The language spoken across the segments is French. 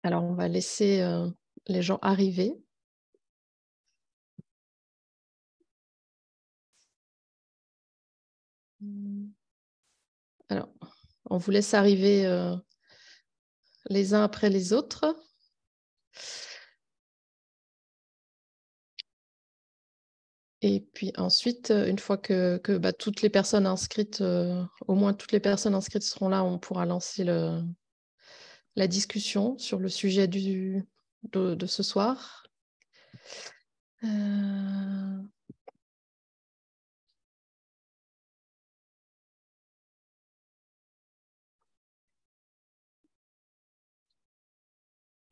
Alors, on va laisser les gens arriver. Alors, on vous laisse arriver les uns après les autres. Et puis ensuite, une fois que toutes les personnes inscrites, au moins toutes les personnes inscrites seront là, on pourra lancer la discussion sur le sujet de ce soir.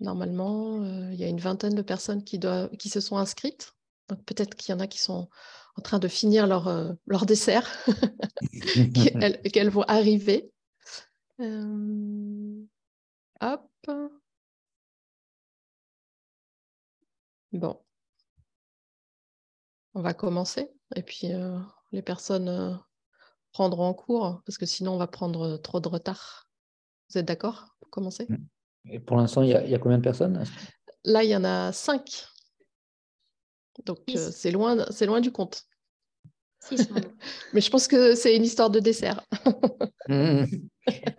Normalement, il y a une vingtaine de personnes qui se sont inscrites. Donc peut-être qu'il y en a qui sont en train de finir leur dessert, qu'elles vont arriver. Hop. Bon. On va commencer. Et puis, les personnes prendront en cours, parce que sinon, on va prendre trop de retard. Vous êtes d'accord pour commencer? Et pour l'instant, il y a combien de personnes? Là, il y en a 5. Donc, c'est loin du compte. 6 maintenant. Mais je pense que c'est une histoire de dessert. Mais,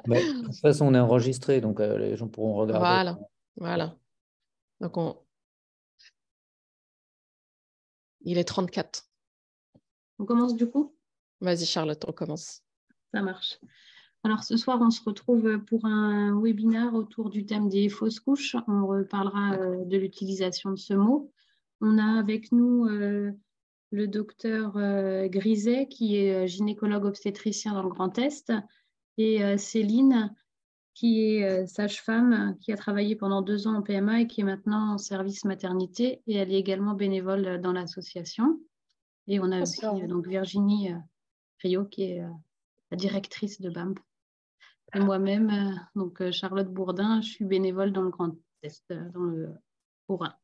de toute façon, on est enregistré, donc les gens pourront regarder. Voilà. Donc, il est 34. On commence du coup? Vas-y, Charlotte, on commence. Ça marche. Alors, ce soir, on se retrouve pour un webinaire autour du thème des fausses couches. On reparlera de l'utilisation de ce mot. On a avec nous le docteur Griset, qui est gynécologue obstétricien dans le Grand Est, et Céline, qui est sage-femme, qui a travaillé pendant 2 ans en PMA et qui est maintenant en service maternité. Et elle est également bénévole dans l'association. Et on a aussi donc Virginie Rio, qui est la directrice de BAMP. Et moi-même, donc Charlotte Bourdin, je suis bénévole dans le Grand Est, dans le Haut-Rhin.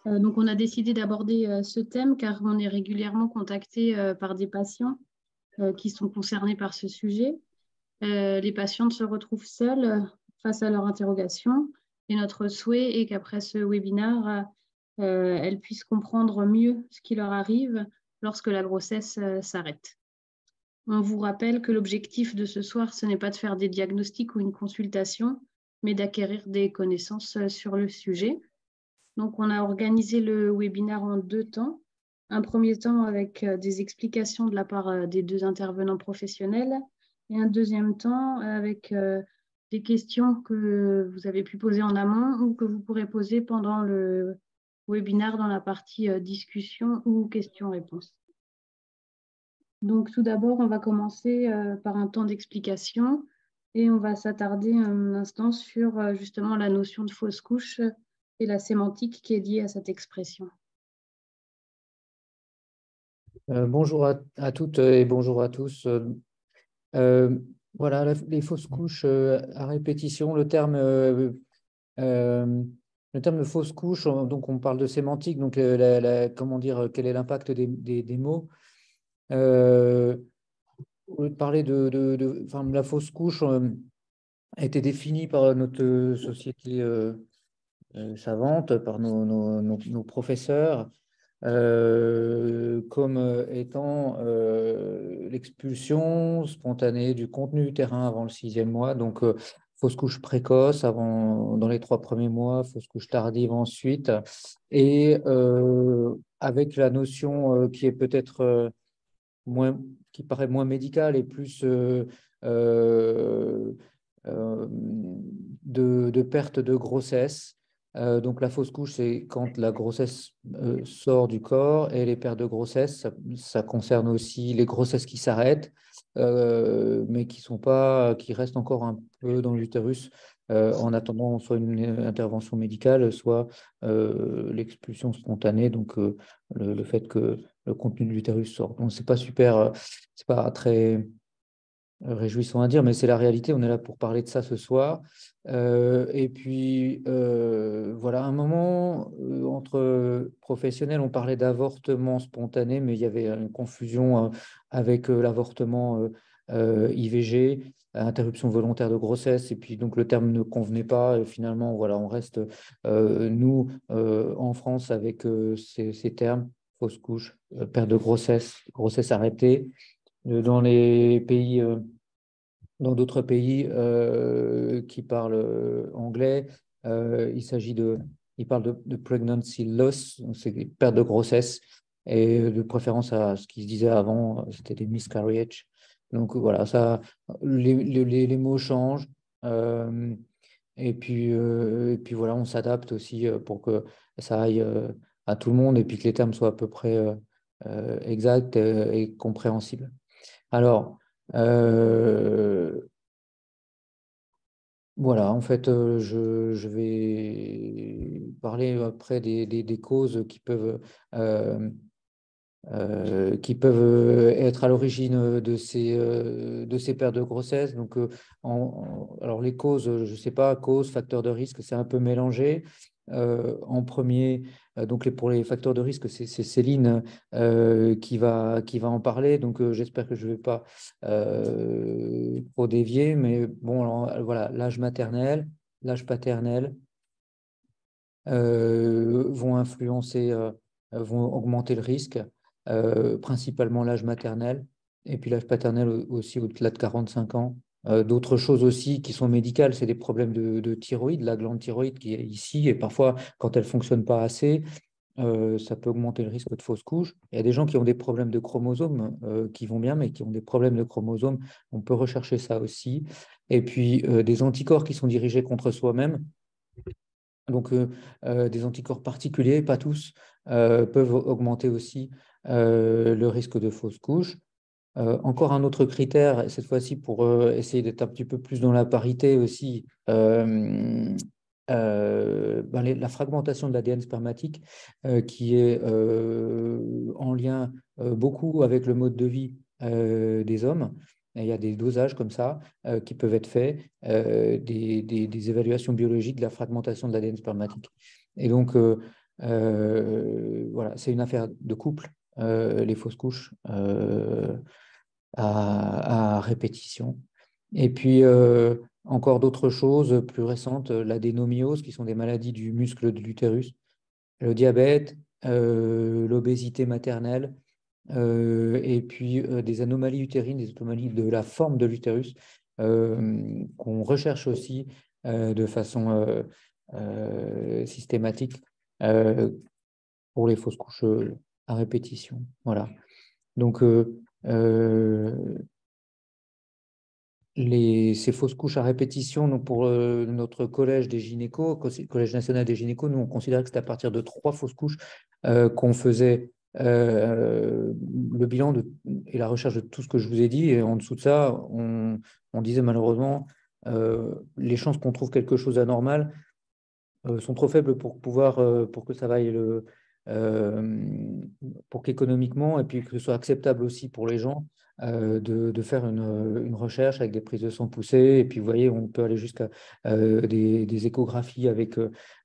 Donc on a décidé d'aborder ce thème car on est régulièrement contacté par des patients qui sont concernés par ce sujet. Les patientes se retrouvent seules face à leur interrogation et notre souhait est qu'après ce webinaire, elles puissent comprendre mieux ce qui leur arrive lorsque la grossesse s'arrête. On vous rappelle que l'objectif de ce soir, ce n'est pas de faire des diagnostics ou une consultation, mais d'acquérir des connaissances sur le sujet. Donc, on a organisé le webinaire en 2 temps. Un premier temps avec des explications de la part des 2 intervenants professionnels et un deuxième temps avec des questions que vous avez pu poser en amont ou que vous pourrez poser pendant le webinaire dans la partie discussion ou questions-réponses. Donc, tout d'abord, on va commencer par un temps d'explication et on va s'attarder un instant sur justement la notion de fausse couche et la sémantique qui est liée à cette expression. Bonjour à toutes et bonjour à tous. Voilà, les fausses couches à répétition, le terme de fausse couche, donc on parle de sémantique, donc comment dire, quel est l'impact des mots. Parler enfin, la fausse couche a été définie par notre société savante, par nos professeurs, comme étant l'expulsion spontanée du contenu utérin avant le 6e mois. Donc, fausse couche précoce dans les 3 premiers mois, fausse couche tardive ensuite, et avec la notion qui est peut-être qui paraît moins médicale et plus de perte de grossesse. Donc la fausse couche, c'est quand la grossesse sort du corps, et les pertes de grossesse, ça concerne aussi les grossesses qui s'arrêtent, mais qui restent encore un peu dans l'utérus en attendant soit une intervention médicale, soit l'expulsion spontanée, donc le fait que le contenu de l'utérus sort. Donc c'est pas très réjouissant à dire, mais c'est la réalité. On est là pour parler de ça ce soir. Et puis, voilà, un moment entre professionnels, on parlait d'avortement spontané, mais il y avait une confusion avec l'avortement IVG, interruption volontaire de grossesse, et puis donc le terme ne convenait pas. Et finalement, voilà, on reste, nous, en France, avec ces termes, fausse couche, perte de grossesse, grossesse arrêtée. Dans les pays dans d'autres pays qui parlent anglais, ils parlent de pregnancy loss, donc c'est des pertes de grossesse, et de préférence à ce qui se disait avant, c'était des miscarriages. Donc voilà, ça, les mots changent. euh, et puis voilà, on s'adapte aussi pour que ça aille à tout le monde et puis que les termes soient à peu près exacts et compréhensibles. Alors, euh, voilà, en fait, je vais parler après des causes euh, qui peuvent être à l'origine de ces pertes de grossesse. Donc, alors les causes, je ne sais pas, causes, facteurs de risque, c'est un peu mélangé. En premier, donc pour les facteurs de risque, c'est Céline qui va en parler. Donc, j'espère que je ne vais pas trop dévier. Mais bon, alors, voilà, l'âge maternel, l'âge paternel vont influencer, vont augmenter le risque, principalement l'âge maternel, et puis l'âge paternel aussi au-delà de 45 ans. D'autres choses aussi qui sont médicales, c'est des problèmes de thyroïde, la glande thyroïde qui est ici, et parfois, quand elle ne fonctionne pas assez, ça peut augmenter le risque de fausse couche. Il y a des gens qui ont des problèmes de chromosomes qui vont bien, mais qui ont des problèmes de chromosomes. On peut rechercher ça aussi. Et puis, des anticorps qui sont dirigés contre soi-même. Donc, des anticorps particuliers, pas tous, peuvent augmenter aussi le risque de fausse couche. Encore un autre critère, cette fois-ci pour essayer d'être un petit peu plus dans la parité aussi, la fragmentation de l'ADN spermatique qui est en lien beaucoup avec le mode de vie des hommes. Et il y a des dosages comme ça qui peuvent être faits, des évaluations biologiques de la fragmentation de l'ADN spermatique. Et donc, voilà, c'est une affaire de couple, les fausses couches à répétition. Et puis, encore d'autres choses plus récentes, l'adénomiose, qui sont des maladies du muscle de l'utérus, le diabète, l'obésité maternelle, et puis des anomalies utérines, des anomalies de la forme de l'utérus, qu'on recherche aussi de façon systématique euh, pour les fausses couches à répétition. Voilà. Donc, ces fausses couches à répétition, donc pour notre collège des gynécos, Collège national des gynécos, nous on considérait que c'était à partir de 3 fausses couches qu'on faisait le bilan et la recherche de tout ce que je vous ai dit. Et en dessous de ça, on disait malheureusement les chances qu'on trouve quelque chose d'anormal sont trop faibles pour que ça vaille pour qu'économiquement et puis que ce soit acceptable aussi pour les gens de faire une recherche avec des prises de sang poussées. Et puis, vous voyez, on peut aller jusqu'à des échographies avec,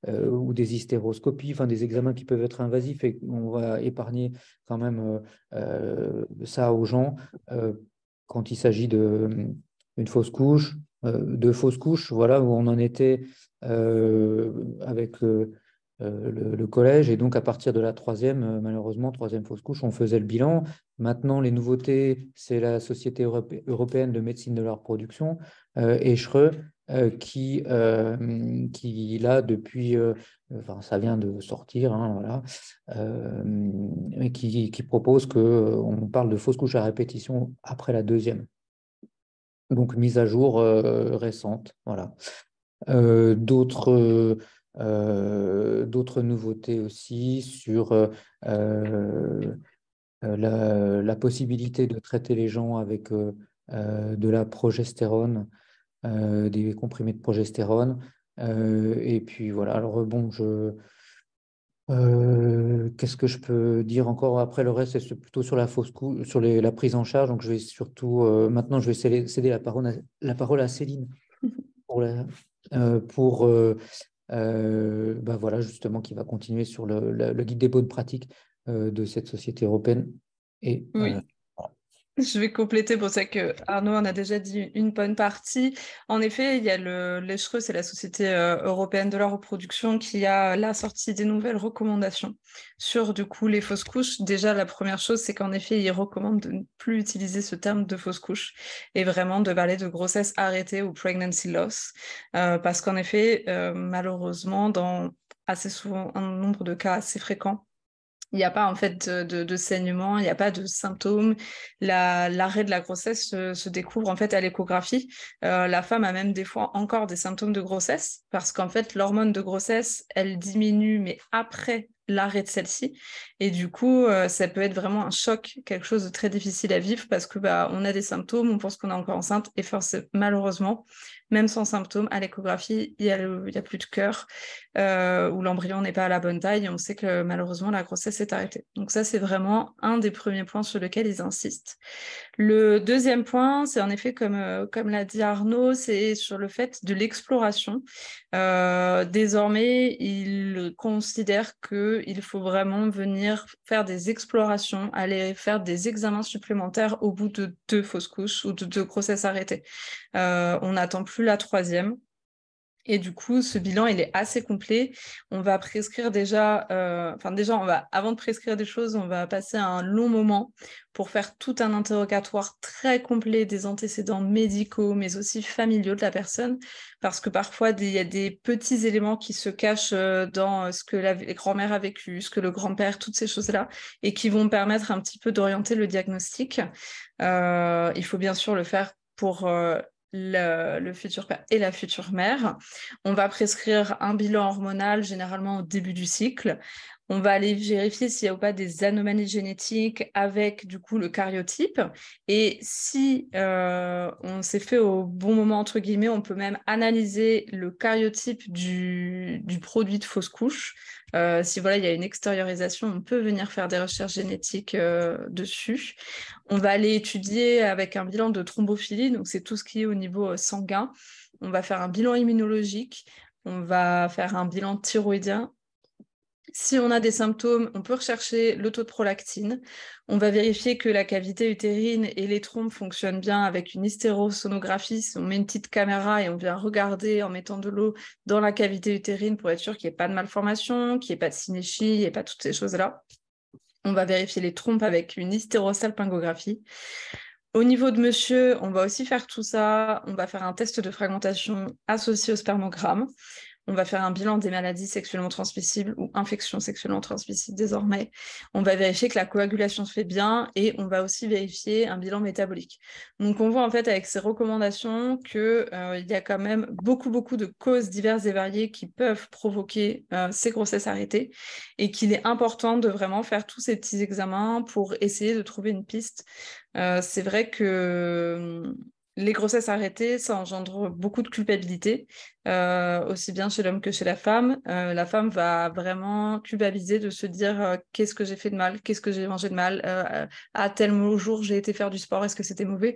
ou des hystéroscopies, enfin des examens qui peuvent être invasifs et on va épargner quand même ça aux gens quand il s'agit d'une fausse couche, de fausses couches, voilà où on en était avec le collège. Et donc, à partir de la troisième, malheureusement, troisième fausse couche, on faisait le bilan. Maintenant, les nouveautés, c'est la Société européenne de médecine de la reproduction, ECHRE, qui là, depuis, enfin, ça vient de sortir, hein, voilà, et qui propose qu'on parle de fausse couche à répétition après la deuxième. Donc, mise à jour récente, voilà. D'autres nouveautés aussi sur la possibilité de traiter les gens avec de la progestérone, des comprimés de progestérone. Et puis voilà, alors bon, Qu'est-ce que je peux dire encore? Après, le reste, c'est plutôt sur la fausse couche, sur la prise en charge. Donc, je vais surtout, maintenant, je vais céder la parole à Céline pour, voilà, justement, qui va continuer sur le guide des bonnes pratiques de cette société européenne. Et Oui. Je vais compléter pour ça que Arnaud en a déjà dit une bonne partie. En effet, il y a l'ECHRE, c'est la Société européenne de la reproduction, qui a là sorti des nouvelles recommandations sur du coup les fausses couches. Déjà, la première chose, c'est qu'en effet, ils recommandent de ne plus utiliser ce terme de fausse couche et vraiment de parler de grossesse arrêtée ou pregnancy loss, parce qu'en effet, malheureusement, dans assez souvent un nombre de cas assez fréquents, il n'y a pas en fait de saignement, il n'y a pas de symptômes. L'arrêt de la grossesse se découvre en fait à l'échographie. La femme a même des fois encore des symptômes de grossesse parce qu'en fait l'hormone de grossesse, elle diminue mais après l'arrêt de celle-ci. Et du coup, ça peut être vraiment un choc, quelque chose de très difficile à vivre parce que on a des symptômes, on pense qu'on est encore enceinte et malheureusement, même sans symptômes, à l'échographie, il y a plus de cœur, où l'embryon n'est pas à la bonne taille et on sait que malheureusement la grossesse est arrêtée. Donc ça, c'est vraiment un des premiers points sur lesquels ils insistent. Le deuxième point, c'est en effet, comme l'a dit Arnaud, c'est sur le fait de l'exploration. Désormais, il considère qu'il faut vraiment venir faire des explorations, aller faire des examens supplémentaires au bout de 2 fausses couches ou de 2 grossesses arrêtées. On n'attend plus la 3e. Et du coup, ce bilan, il est assez complet. On va prescrire déjà, avant de prescrire des choses, on va passer un long moment pour faire tout un interrogatoire très complet des antécédents médicaux, mais aussi familiaux de la personne, parce que parfois, il y a des petits éléments qui se cachent dans ce que la grand-mère a vécu, ce que le grand-père, toutes ces choses-là, et qui vont permettre un petit peu d'orienter le diagnostic. Il faut bien sûr le faire pour le futur père et la future mère. On va prescrire un bilan hormonal généralement au début du cycle. On va aller vérifier s'il n'y a ou pas des anomalies génétiques avec du coup le cariotype. Et si on s'est fait au bon moment, entre guillemets, on peut même analyser le cariotype du produit de fausse couche. Si voilà, il y a une extériorisation, on peut venir faire des recherches génétiques dessus. On va aller étudier avec un bilan de thrombophilie, donc c'est tout ce qui est au niveau sanguin. On va faire un bilan immunologique, on va faire un bilan thyroïdien. Si on a des symptômes, on peut rechercher le taux de prolactine. On va vérifier que la cavité utérine et les trompes fonctionnent bien avec une hystérosonographie. On met une petite caméra et on vient regarder en mettant de l'eau dans la cavité utérine pour être sûr qu'il n'y ait pas de malformation, qu'il n'y ait pas de synéchie, il n'y ait pas toutes ces choses-là. On va vérifier les trompes avec une hystérosalpingographie. Au niveau de monsieur, on va aussi faire tout ça. On va faire un test de fragmentation associé au spermogramme. On va faire un bilan des maladies sexuellement transmissibles ou infections sexuellement transmissibles désormais. On va vérifier que la coagulation se fait bien et on va aussi vérifier un bilan métabolique. Donc on voit en fait avec ces recommandations qu'il y a quand même beaucoup de causes diverses et variées qui peuvent provoquer ces grossesses arrêtées et qu'il est important de vraiment faire tous ces petits examens pour essayer de trouver une piste. C'est vrai que les grossesses arrêtées, ça engendre beaucoup de culpabilité, aussi bien chez l'homme que chez la femme. La femme va vraiment culpabiliser de se dire qu'est-ce que j'ai fait de mal, qu'est-ce que j'ai mangé de mal, à tel jour j'ai été faire du sport, est-ce que c'était mauvais?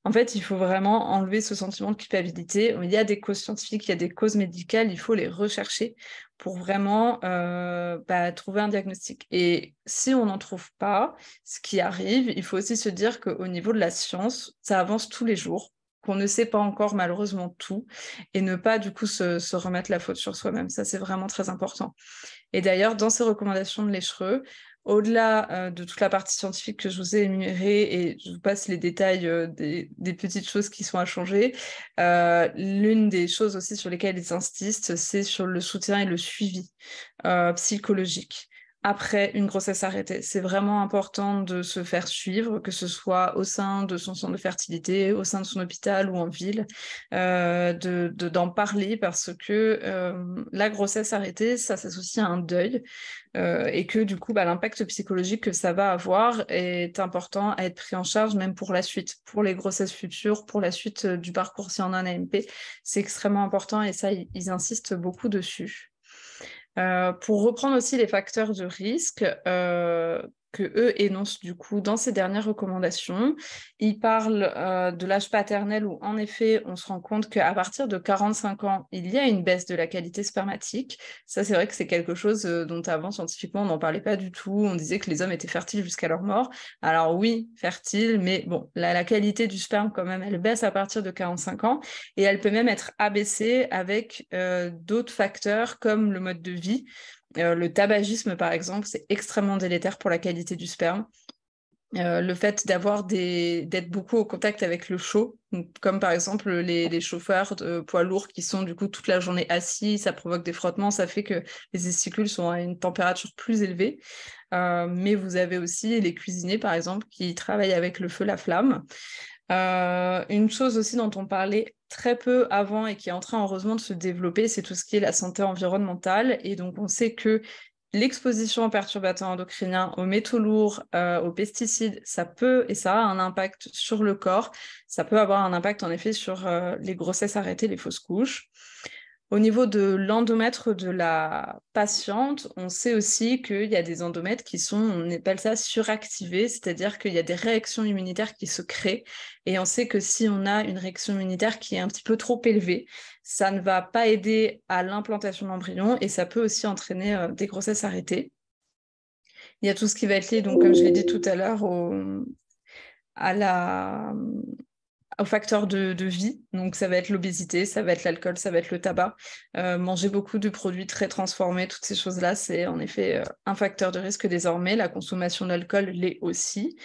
En fait, il faut vraiment enlever ce sentiment de culpabilité. Il y a des causes scientifiques, il y a des causes médicales, il faut les rechercher pour vraiment trouver un diagnostic. Et si on n'en trouve pas, ce qui arrive, il faut aussi se dire qu'au niveau de la science, ça avance tous les jours, qu'on ne sait pas encore malheureusement tout, et ne pas du coup se remettre la faute sur soi-même. Ça, c'est vraiment très important. Et d'ailleurs, dans ces recommandations de l'ECHRE, au-delà de toute la partie scientifique que je vous ai énumérée, et je vous passe les détails des petites choses qui sont à changer, l'une des choses aussi sur lesquelles ils insistent, c'est sur le soutien et le suivi psychologique après une grossesse arrêtée. C'est vraiment important de se faire suivre, que ce soit au sein de son centre de fertilité, au sein de son hôpital ou en ville, d'en parler parce que la grossesse arrêtée, ça s'associe à un deuil et que du coup, l'impact psychologique que ça va avoir est important à être pris en charge même pour la suite, pour les grossesses futures, pour la suite du parcours si on a un AMP. C'est extrêmement important et ça, ils insistent beaucoup dessus. Pour reprendre aussi les facteurs de risque que eux énoncent du coup dans ces dernières recommandations, ils parlent de l'âge paternel où en effet on se rend compte qu'à partir de 45 ans, il y a une baisse de la qualité spermatique. Ça c'est vrai que c'est quelque chose dont avant scientifiquement on n'en parlait pas du tout, on disait que les hommes étaient fertiles jusqu'à leur mort. Alors oui, fertiles, mais bon, la qualité du sperme quand même, elle baisse à partir de 45 ans et elle peut même être abaissée avec d'autres facteurs comme le mode de vie. Le tabagisme, par exemple, c'est extrêmement délétère pour la qualité du sperme. Le fait d'être beaucoup au contact avec le chaud, comme par exemple les chauffeurs de poids lourds qui sont du coup toute la journée assis, ça provoque des frottements, ça fait que les testicules sont à une température plus élevée. Mais vous avez aussi les cuisiniers, par exemple, qui travaillent avec le feu, la flamme. Une chose aussi dont on parlait très peu avant et qui est en train heureusement de se développer, c'est tout ce qui est la santé environnementale. Et donc on sait que l'exposition aux perturbateurs endocriniens, aux métaux lourds, aux pesticides, ça peut et ça a un impact sur le corps. Ça peut avoir un impact en effet sur les grossesses arrêtées, les fausses couches. Au niveau de l'endomètre de la patiente, on sait aussi qu'il y a des endomètres qui sont, on appelle ça suractivés, c'est-à-dire qu'il y a des réactions immunitaires qui se créent. Et on sait que si on a une réaction immunitaire qui est un petit peu trop élevée, ça ne va pas aider à l'implantation d'embryons et ça peut aussi entraîner des grossesses arrêtées. Il y a tout ce qui va être lié, donc comme je l'ai dit tout à l'heure, aux facteurs de vie. Donc, ça va être l'obésité, ça va être l'alcool, ça va être le tabac. Manger beaucoup de produits très transformés, toutes ces choses-là, c'est en effet un facteur de risque désormais. La consommation d'alcool l'est aussi.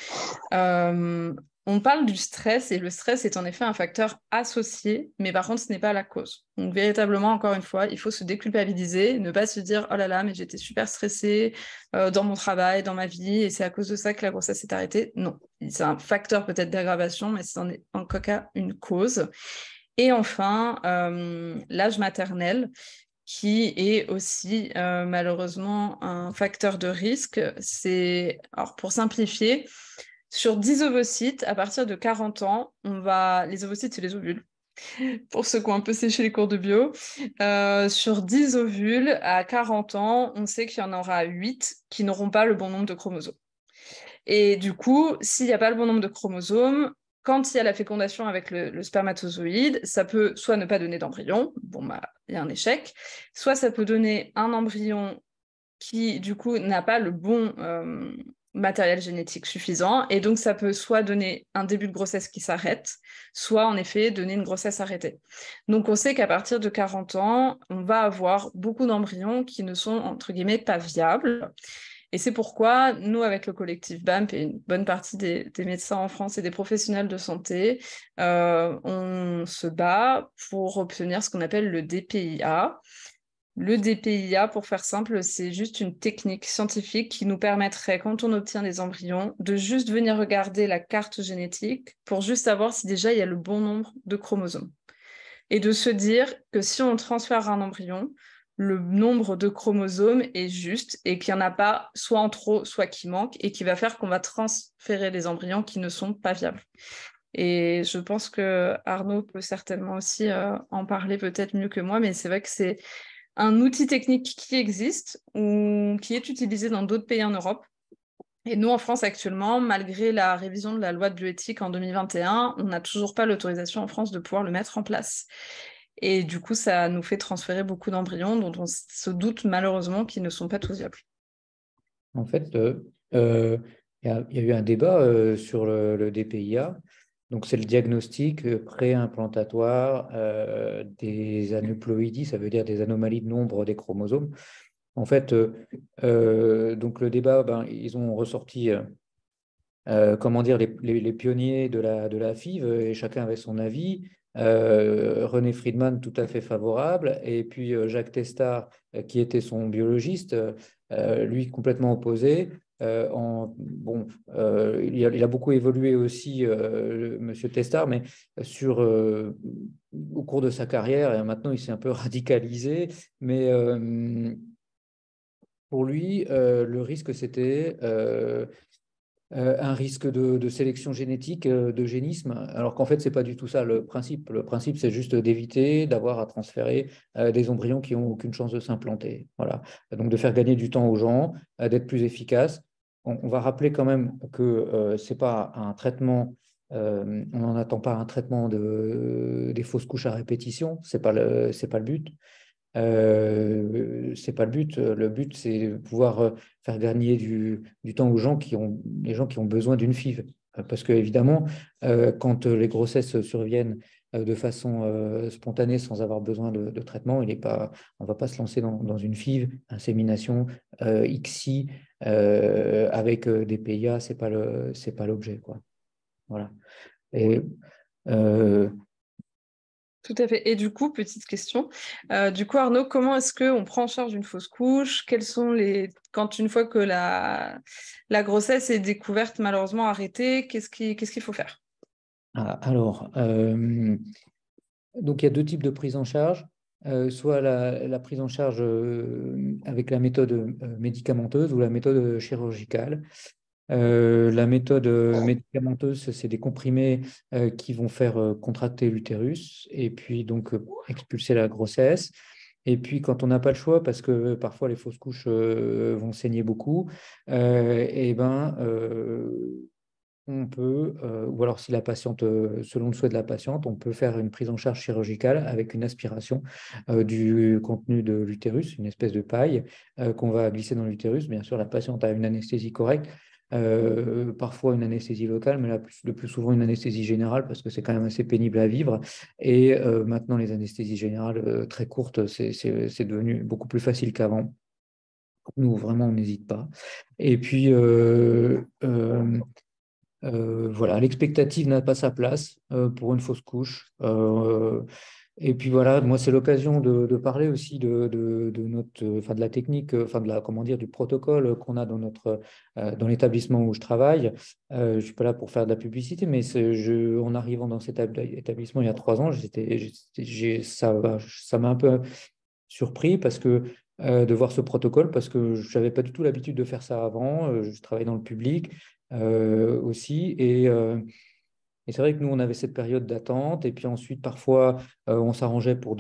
On parle du stress et le stress est en effet un facteur associé, mais par contre, ce n'est pas la cause. Donc, véritablement, encore une fois, il faut se déculpabiliser, ne pas se dire « Oh là là, mais j'étais super stressée dans mon travail, dans ma vie, et c'est à cause de ça que la grossesse s'est arrêtée. » Non, c'est un facteur peut-être d'aggravation, mais c'est en tout cas une cause. Et enfin, l'âge maternel, qui est aussi malheureusement un facteur de risque. Alors pour simplifier, sur 10 ovocytes, à partir de 40 ans, les ovocytes, c'est les ovules, pour ceux qui ont un peu séché les cours de bio. Sur 10 ovules, à 40 ans, on sait qu'il y en aura 8 qui n'auront pas le bon nombre de chromosomes. Et du coup, s'il n'y a pas le bon nombre de chromosomes, quand il y a la fécondation avec le spermatozoïde, ça peut soit ne pas donner d'embryon, il y a un échec, soit ça peut donner un embryon qui, du coup, n'a pas le bon matériel génétique suffisant, et donc ça peut soit donner un début de grossesse qui s'arrête, soit en effet donner une grossesse arrêtée. Donc on sait qu'à partir de 40 ans, on va avoir beaucoup d'embryons qui ne sont, entre guillemets, pas viables. Et c'est pourquoi nous, avec le collectif BAMP et une bonne partie des médecins en France et des professionnels de santé, on se bat pour obtenir ce qu'on appelle le DPIA. Le DPIA, pour faire simple, c'est juste une technique scientifique qui nous permettrait, quand on obtient des embryons, de juste venir regarder la carte génétique pour juste savoir si déjà il y a le bon nombre de chromosomes. Et de se dire que si on transfère un embryon, le nombre de chromosomes est juste et qu'il n'y en a pas soit en trop, soit qui manque, et qui va faire qu'on va transférer les embryons qui ne sont pas viables. Et je pense que Arnaud peut certainement aussi en parler peut-être mieux que moi, mais c'est vrai que c'est un outil technique qui existe ou qui est utilisé dans d'autres pays en Europe. Et nous, en France, actuellement, malgré la révision de la loi de bioéthique en 2021, on n'a toujours pas l'autorisation en France de pouvoir le mettre en place. Et du coup, ça nous fait transférer beaucoup d'embryons dont on se doute malheureusement qu'ils ne sont pas tous viables. En fait, il y a eu un débat sur le DPIA. Donc, c'est le diagnostic préimplantatoire des aneuploïdies, ça veut dire des anomalies de nombre des chromosomes. En fait, donc le débat, ils ont ressorti comment dire, les pionniers de la FIV, et chacun avait son avis. René Friedman, tout à fait favorable, et puis Jacques Testard, qui était son biologiste, lui complètement opposé. Il a beaucoup évolué aussi, Monsieur Testard, mais au cours de sa carrière, et maintenant il s'est un peu radicalisé, mais pour lui, le risque, c'était un risque de sélection génétique, d'eugénisme, alors qu'en fait, ce n'est pas du tout ça le principe. Le principe, c'est juste d'éviter d'avoir à transférer des embryons qui n'ont aucune chance de s'implanter. Voilà. Donc, de faire gagner du temps aux gens, d'être plus efficace. On va rappeler quand même que ce n'est pas un traitement, on n'en attend pas un traitement des fausses couches à répétition, ce n'est pas le but. C'est pas le but. Le but, c'est de pouvoir faire gagner du temps aux gens les gens qui ont besoin d'une FIV. Parce que, évidemment, quand les grossesses surviennent de façon spontanée sans avoir besoin de traitement, on ne va pas se lancer dans une FIV, insémination, ICSI, avec des PIA, c'est pas l'objet, quoi. Voilà. Et tout à fait. Et du coup, petite question. Du coup, Arnaud, comment est-ce qu'on prend en charge une fausse couche? Quels sont quand une fois que la grossesse est découverte, malheureusement arrêtée, qu'est-ce qu'il faut faire? Alors, donc il y a deux types de prise en charge. Soit la prise en charge avec la méthode médicamenteuse ou la méthode chirurgicale. La méthode médicamenteuse, c'est des comprimés qui vont faire contracter l'utérus et puis donc expulser la grossesse. Et puis quand on n'a pas le choix, parce que parfois les fausses couches vont saigner beaucoup, et ben on peut, ou alors si la patiente, selon le souhait de la patiente, on peut faire une prise en charge chirurgicale avec une aspiration du contenu de l'utérus, une espèce de paille qu'on va glisser dans l'utérus. Bien sûr, la patiente a une anesthésie correcte, parfois une anesthésie locale, mais le plus souvent une anesthésie générale parce que c'est quand même assez pénible à vivre. Et maintenant, les anesthésies générales très courtes, c'est devenu beaucoup plus facile qu'avant. Nous, vraiment, on n'hésite pas. Et puis, voilà, l'expectative n'a pas sa place pour une fausse couche. Et puis voilà, moi, c'est l'occasion de parler aussi de de la technique, comment dire, du protocole qu'on a dans l'établissement où je travaille. Je ne suis pas là pour faire de la publicité, mais en arrivant dans cet établissement il y a 3 ans, ça m'a un peu surpris parce que de voir ce protocole, parce que je n'avais pas du tout l'habitude de faire ça avant. Je travaille dans le public aussi. Et c'est vrai que nous, on avait cette période d'attente. Et puis ensuite, parfois, on s'arrangeait pour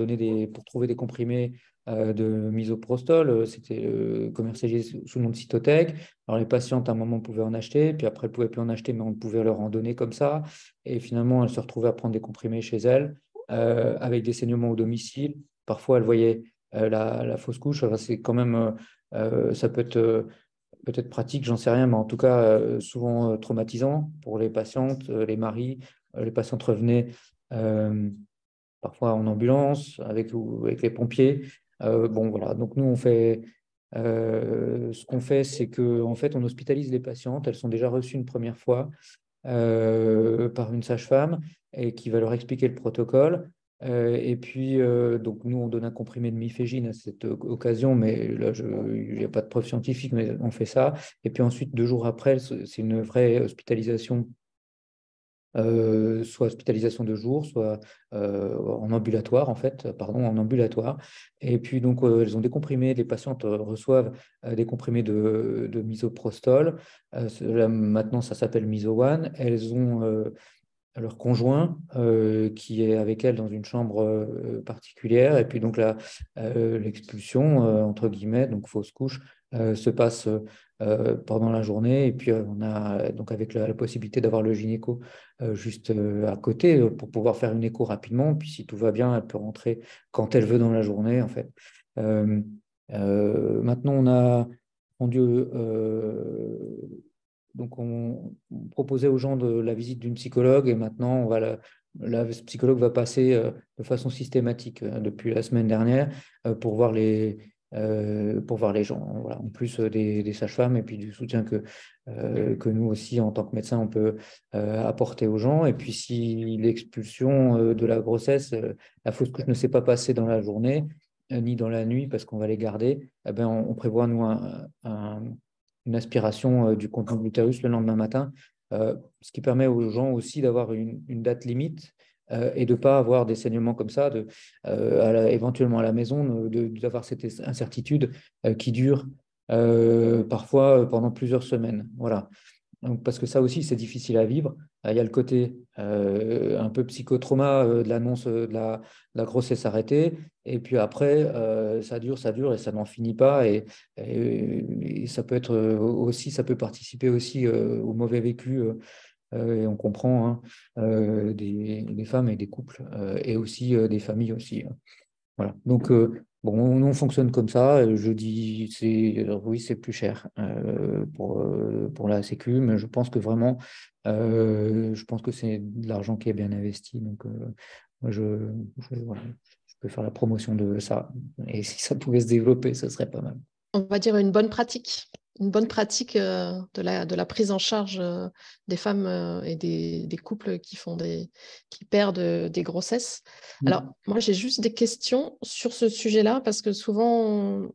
trouver des comprimés de misoprostol. C'était commercialisé sous le nom de Cytotec. Alors, les patientes, à un moment, pouvaient en acheter. Puis après, elles ne pouvaient plus en acheter, mais on pouvait leur en donner comme ça. Et finalement, elles se retrouvaient à prendre des comprimés chez elles avec des saignements au domicile. Parfois, elles voyaient la fausse couche. Enfin, c'est quand même, ça peut être peut-être pratique, j'en sais rien, mais en tout cas souvent traumatisant pour les patientes, les maris. Les patientes revenaient parfois en ambulance avec les pompiers. Bon, voilà. Donc nous, ce qu'on fait, c'est qu'en fait, on hospitalise les patientes. Elles sont déjà reçues une première fois par une sage-femme et qui va leur expliquer le protocole. Et puis, donc nous, on donne un comprimé de mifégine à cette occasion, mais là, il n'y a pas de preuve scientifique, mais on fait ça. Et puis ensuite, 2 jours après, c'est une vraie hospitalisation, soit hospitalisation de jour, soit en ambulatoire, en fait, pardon, en ambulatoire. Et puis, donc, elles ont des comprimés, les patientes reçoivent des comprimés de misoprostol. Maintenant, ça s'appelle Miso-One. Elles ont leur conjoint qui est avec elle dans une chambre particulière. Et puis donc l'expulsion, entre guillemets, donc fausse couche, se passe pendant la journée. Et puis on a donc avec la possibilité d'avoir le gynéco juste à côté pour pouvoir faire une écho rapidement. Puis si tout va bien, elle peut rentrer quand elle veut dans la journée, en fait. Maintenant, on a rendu donc, on proposait aux gens la visite d'une psychologue et maintenant, la psychologue va passer de façon systématique depuis la semaine dernière pour voir les gens. Voilà, en plus des sages-femmes et puis du soutien que nous aussi, en tant que médecins, on peut apporter aux gens. Et puis, si l'expulsion de la grossesse, la fausse couche ne s'est pas passée dans la journée ni dans la nuit parce qu'on va les garder, eh ben, on prévoit, nous, une aspiration du contenu de l'utérus le lendemain matin, ce qui permet aux gens aussi d'avoir une date limite et de ne pas avoir des saignements comme ça, éventuellement à la maison, d'avoir cette incertitude qui dure parfois pendant plusieurs semaines. Voilà. Donc, parce que ça aussi, c'est difficile à vivre. Il y a le côté un peu psychotrauma de l'annonce de la grossesse arrêtée. Et puis après, ça dure et ça n'en finit pas. Et ça peut être aussi, ça peut participer aussi au mauvais vécu. Et on comprend hein, des femmes et des couples et aussi des familles aussi. Voilà. Donc, bon, on fonctionne comme ça. Je dis, oui, c'est plus cher pour la Sécu, mais je pense que vraiment, je pense que c'est de l'argent qui est bien investi. Donc, moi, voilà, je peux faire la promotion de ça. Et si ça pouvait se développer, ce serait pas mal. On va dire une bonne pratique de la prise en charge des femmes et des couples qui perdent des grossesses. Alors, moi, j'ai juste des questions sur ce sujet-là, parce que souvent,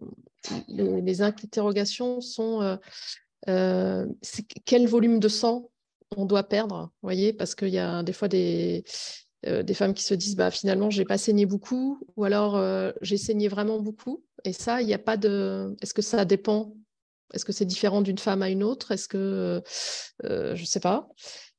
les interrogations sont quel volume de sang on doit perdre, vous voyez, parce qu'il y a des fois des femmes qui se disent bah, finalement, je n'ai pas saigné beaucoup, ou alors j'ai saigné vraiment beaucoup. Et ça, il n'y a pas de. Est-ce que ça dépend? Est-ce que c'est différent d'une femme à une autre? Est-ce que. Je ne sais pas.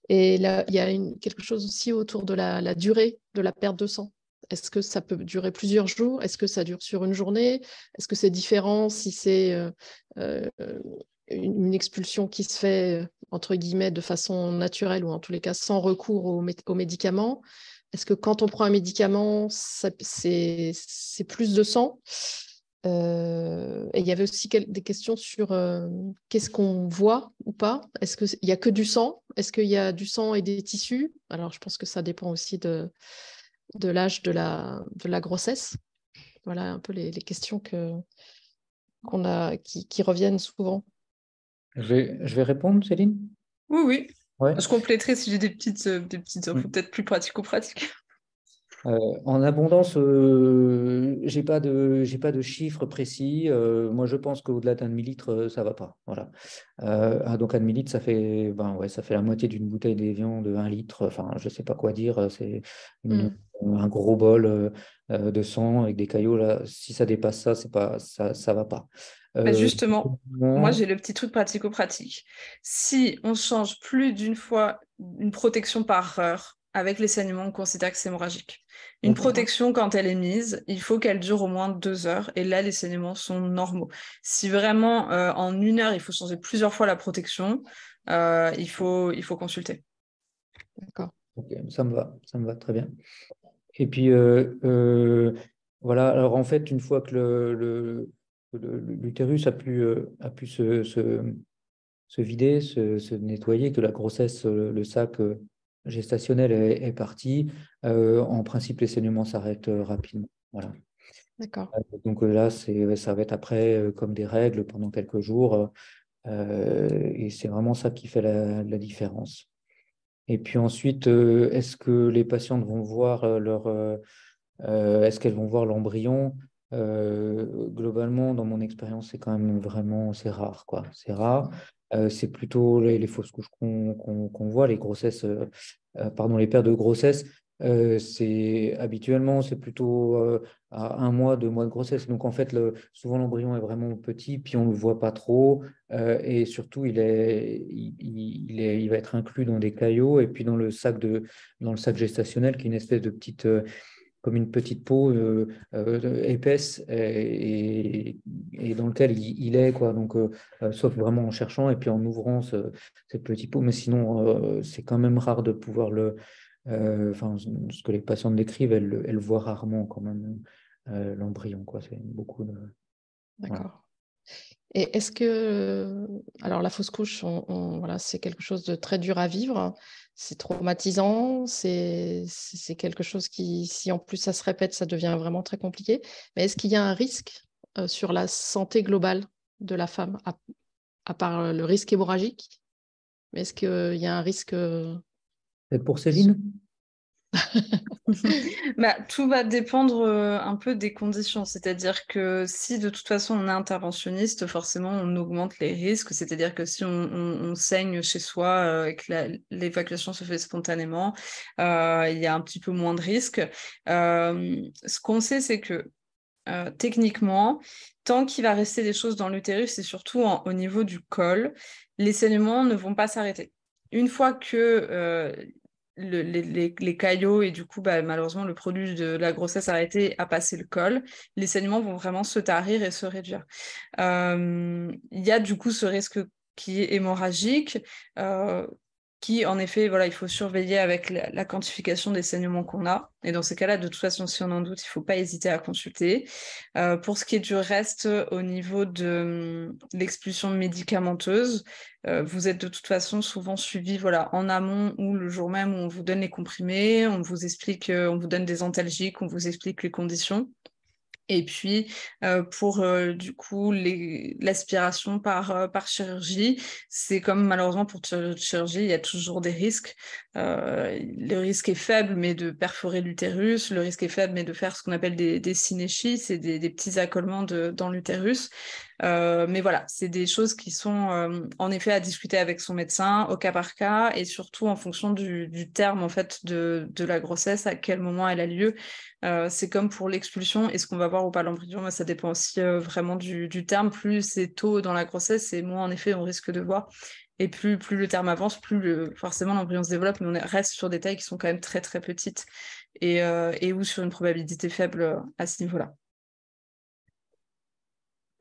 Et là, il y a quelque chose aussi autour de la durée de la perte de sang. Est-ce que ça peut durer plusieurs jours? Est-ce que ça dure sur une journée? Est-ce que c'est différent si c'est une expulsion qui se fait, entre guillemets, de façon naturelle, ou en tous les cas sans recours aux médicaments? Est-ce que quand on prend un médicament, c'est plus de sang? Et il y avait aussi des questions sur qu'est-ce qu'on voit ou pas. Est-ce qu'il n'y a que du sang? Est-ce qu'il y a du sang et des tissus? Alors, je pense que ça dépend aussi de l'âge de la grossesse. Voilà un peu les questions qu'on a, qui reviennent souvent. Je vais répondre, Céline? Oui, oui. Ouais. Je compléterai si j'ai des petites infos peut-être plus pratico-pratiques. En abondance, j'ai pas de chiffres précis. Moi, je pense qu'au-delà d'un demi-litre, ça va pas. Voilà. Donc un demi-litre, ça fait, ça fait la moitié d'une bouteille d'Évian de 1 litre. Enfin, je sais pas quoi dire. C'est un gros bol de sang avec des caillots là. Si ça dépasse ça, c'est pas ça va pas. Justement, moi j'ai le petit truc pratico-pratique. Si on change plus d'une fois une protection par heure avec les saignements, on considère que c'est hémorragique. Une protection, quand elle est mise, il faut qu'elle dure au moins 2 heures, et là les saignements sont normaux. Si vraiment en 1 heure il faut changer plusieurs fois la protection, il faut consulter. D'accord. Ok, ça me va très bien. Et puis voilà, alors en fait, une fois que l'utérus a pu se vider, se nettoyer, que la grossesse, le sac gestationnel est parti, en principe, les saignements s'arrêtent rapidement. Voilà. D'accord. Donc là, ça va être après comme des règles pendant quelques jours. Et c'est vraiment ça qui fait la différence. Et puis ensuite, est-ce que les patientes vont voir est-ce qu'elles vont voir l'embryon? Globalement, dans mon expérience, c'est quand même vraiment, c'est rare, quoi. C'est rare. C'est plutôt les fausses couches qu'on voit, les grossesses, les pertes de grossesse. Habituellement, c'est plutôt à 1 mois, 2 mois de grossesse. Donc en fait, souvent l'embryon est vraiment petit, puis on ne le voit pas trop. Et surtout, il va être inclus dans des caillots et puis dans le sac gestationnel, qui est une espèce de petite comme une petite peau épaisse et dans lequel il est, quoi. Donc, sauf vraiment en cherchant et puis en ouvrant cette petite peau. Mais sinon, c'est quand même rare de pouvoir ce que les patientes décrivent, elles voient rarement quand même l'embryon, quoi. C'est beaucoup de... D'accord. Voilà. Et est-ce que, alors la fausse couche, voilà, c'est quelque chose de très dur à vivre, c'est traumatisant, c'est quelque chose qui, si en plus ça se répète, ça devient vraiment très compliqué. Mais est-ce qu'il y a un risque sur la santé globale de la femme, à part le risque hémorragique? Mais est-ce qu'il y a un risque Peut-être pour Céline? Tout va dépendre un peu des conditions, c'est-à-dire que si de toute façon on est interventionniste, forcément on augmente les risques, c'est-à-dire que si on saigne chez soi et que l'évacuation se fait spontanément, il y a un petit peu moins de risques. Ce qu'on sait, c'est que techniquement, tant qu'il va rester des choses dans l'utérus et surtout au niveau du col, les saignements ne vont pas s'arrêter. Une fois que les caillots et du coup, malheureusement, le produit de la grossesse arrêtée a passé le col, les saignements vont vraiment se tarir et se réduire. Il y a du coup ce risque qui est hémorragique, qui, en effet, voilà, il faut surveiller avec la quantification des saignements qu'on a. Et dans ces cas-là, de toute façon, si on en doute, il ne faut pas hésiter à consulter. Pour ce qui est du reste, au niveau de l'expulsion médicamenteuse, vous êtes de toute façon souvent suivi voilà, en amont ou le jour même où on vous donne les comprimés, on vous explique, on vous donne des antalgiques, on vous explique les conditions. Et puis, pour du coup, l'aspiration par chirurgie, c'est comme malheureusement pour chirurgie, il y a toujours des risques. Le risque est faible, mais de perforer l'utérus. Le risque est faible, mais de faire ce qu'on appelle des synéchies, c'est des petits accolements dans l'utérus. Mais voilà, c'est des choses qui sont en effet à discuter avec son médecin au cas par cas et surtout en fonction du terme en fait de la grossesse, à quel moment elle a lieu. C'est comme pour l'expulsion, est-ce qu'on va voir ou pas l'embryon, ça dépend aussi vraiment du terme. Plus c'est tôt dans la grossesse, et moins en effet on risque de voir. Et plus le terme avance, plus forcément l'embryon se développe, mais on reste sur des tailles qui sont quand même très très petites et ou sur une probabilité faible à ce niveau-là.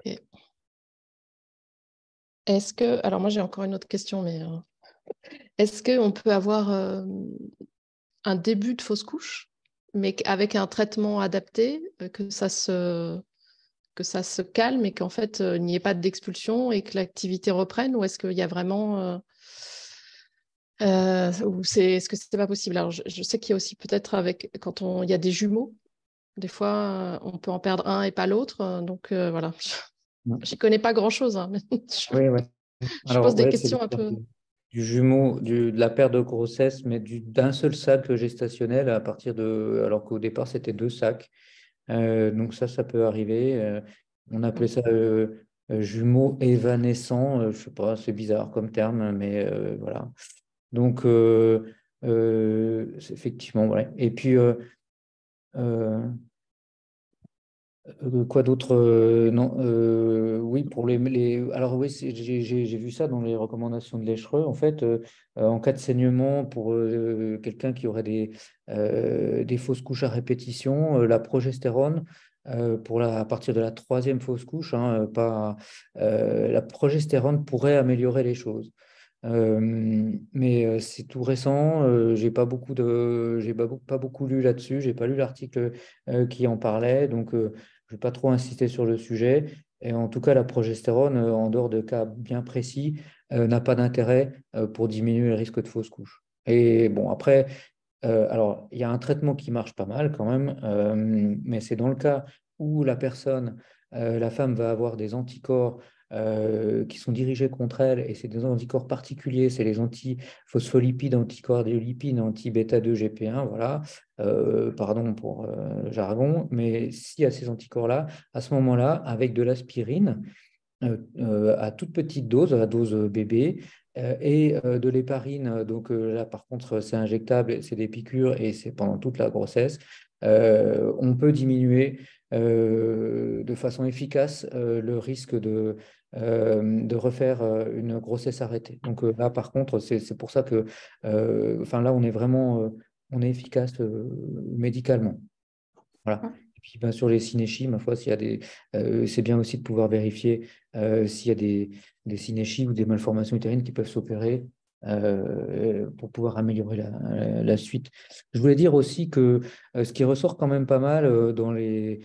Okay. Est-ce que, alors moi j'ai encore une autre question, mais est-ce qu'on peut avoir un début de fausse couche, mais avec un traitement adapté, que ça se calme et qu'en fait il n'y ait pas d'expulsion et que l'activité reprenne, ou est-ce qu'il y a vraiment ou est-ce que c'est pas possible? Alors je sais qu'il y a aussi peut-être quand il y a des jumeaux, des fois on peut en perdre un et pas l'autre, donc voilà. J'y connais pas grand-chose, hein, mais Oui, oui. je pose Alors, des ouais, c'est questions un peu. du jumeau, de la perte de grossesse, mais d'un seul sac gestationnel alors qu'au départ, c'était 2 sacs. Donc ça peut arriver. On appelait ça jumeaux évanescents. Je sais pas, c'est bizarre comme terme, mais voilà. Donc, effectivement, ouais. Et puis, quoi d'autre? Non, oui, pour alors oui, j'ai vu ça dans les recommandations de l'Echereux. En fait, en cas de saignement, pour quelqu'un qui aurait des fausses couches à répétition, la progestérone, à partir de la 3e fausse couche, hein, la progestérone pourrait améliorer les choses. Mais c'est tout récent. J'ai pas beaucoup lu là-dessus. J'ai pas lu l'article qui en parlait, donc je vais pas trop insister sur le sujet. Et en tout cas, la progestérone, en dehors de cas bien précis, n'a pas d'intérêt pour diminuer le risque de fausse couche. Et bon, après, alors il y a un traitement qui marche pas mal quand même, mais c'est dans le cas où la femme va avoir des anticorps qui sont dirigés contre elle, et c'est des anticorps particuliers, c'est les antiphospholipides, anticordiolipides, anti-bêta-2-GP1, voilà, pardon pour le jargon, mais s'il y a ces anticorps-là, à ce moment-là, avec de l'aspirine, à toute petite dose, à dose bébé, et de l'héparine. Donc là, par contre, c'est injectable, c'est des piqûres et c'est pendant toute la grossesse. On peut diminuer de façon efficace le risque de refaire une grossesse arrêtée. Donc là, par contre, c'est pour ça que là, on est efficace médicalement. Voilà. Et puis, sur les synéchies, ma foi, c'est bien aussi de pouvoir vérifier s'il y a des synéchies ou des malformations utérines qui peuvent s'opérer pour pouvoir améliorer la suite. Je voulais dire aussi que ce qui ressort quand même pas mal dans les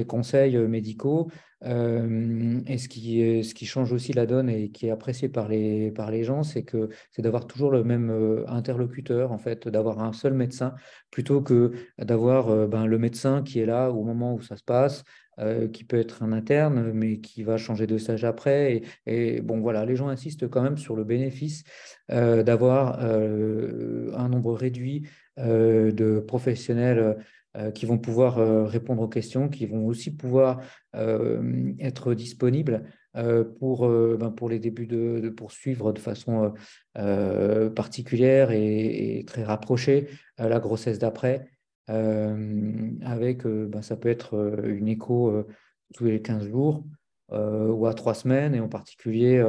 conseils médicaux, et ce qui change aussi la donne et qui est apprécié par les gens, c'est d'avoir toujours le même interlocuteur, en fait, d'avoir un seul médecin plutôt que d'avoir le médecin qui est là au moment où ça se passe, qui peut être un interne, mais qui va changer de stage après. Et bon, voilà, les gens insistent quand même sur le bénéfice d'avoir un nombre réduit de professionnels qui vont pouvoir répondre aux questions, qui vont aussi pouvoir être disponibles pour les débuts de poursuivre de façon particulière et très rapprochée la grossesse d'après. avec, ça peut être une écho tous les 15 jours ou à 3 semaines, et en particulier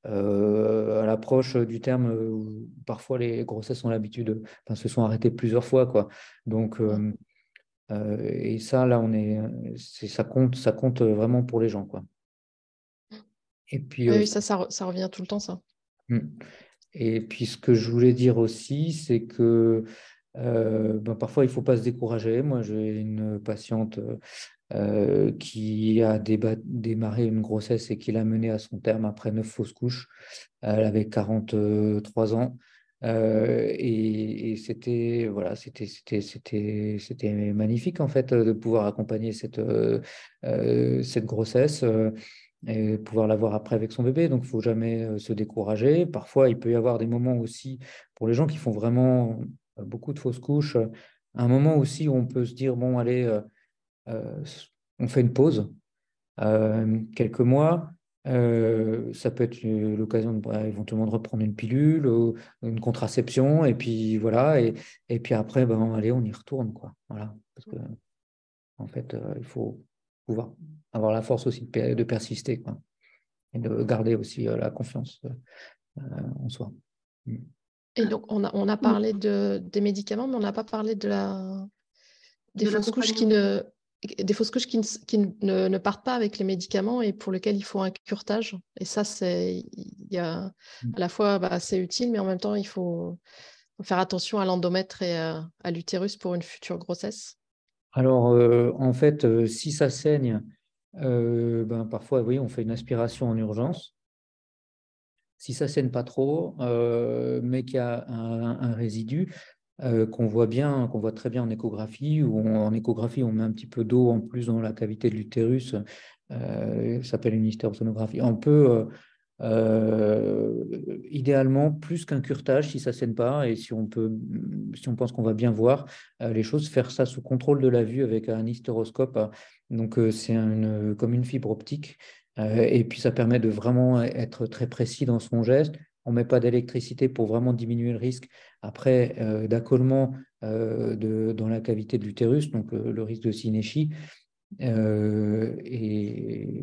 à l'approche du terme où parfois les grossesses ont l'habitude, se sont arrêtées plusieurs fois, quoi. Donc, et ça, là, ça compte vraiment pour les gens, quoi. Et puis, Oui, ça revient tout le temps, ça. Et puis, ce que je voulais dire aussi, c'est que parfois, il ne faut pas se décourager. Moi, j'ai une patiente qui a démarré une grossesse et qui l'a menée à son terme après 9 fausses couches. Elle avait 43 ans. Et c'était magnifique, en fait, de pouvoir accompagner cette grossesse et pouvoir la voir après avec son bébé. Donc, il ne faut jamais se décourager. Parfois, il peut y avoir des moments aussi, pour les gens qui font vraiment beaucoup de fausses couches, un moment aussi où on peut se dire, bon, allez, on fait une pause, quelques mois. Ça peut être l'occasion éventuellement de reprendre une pilule, une contraception, et puis voilà, et puis après, allez, on y retourne, quoi. Voilà, parce que en fait, il faut pouvoir avoir la force aussi de persister, quoi, et de garder aussi la confiance en soi. Et donc, on a parlé des médicaments, mais on n'a pas parlé des fausses couches qui ne partent pas avec les médicaments et pour lesquels il faut un curetage. Et ça, il y a à la fois, c'est utile, mais en même temps, il faut faire attention à l'endomètre et à l'utérus pour une future grossesse. Alors, en fait, si ça saigne, parfois, oui, on fait une aspiration en urgence. Si ça saigne pas trop, mais qu'il y a un résidu qu'on voit très bien en échographie, ou en échographie, on met un petit peu d'eau en plus dans la cavité de l'utérus, ça s'appelle une hystérosonographie. On peut, idéalement, plus qu'un curetage, si ça saigne pas, et si on pense qu'on va bien voir les choses, faire ça sous contrôle de la vue avec un hystéroscope. Donc, c'est comme une fibre optique. Et puis, ça permet de vraiment être très précis dans son geste. On ne met pas d'électricité pour vraiment diminuer le risque après d'accolement dans la cavité de l'utérus, donc le risque de synéchie. Et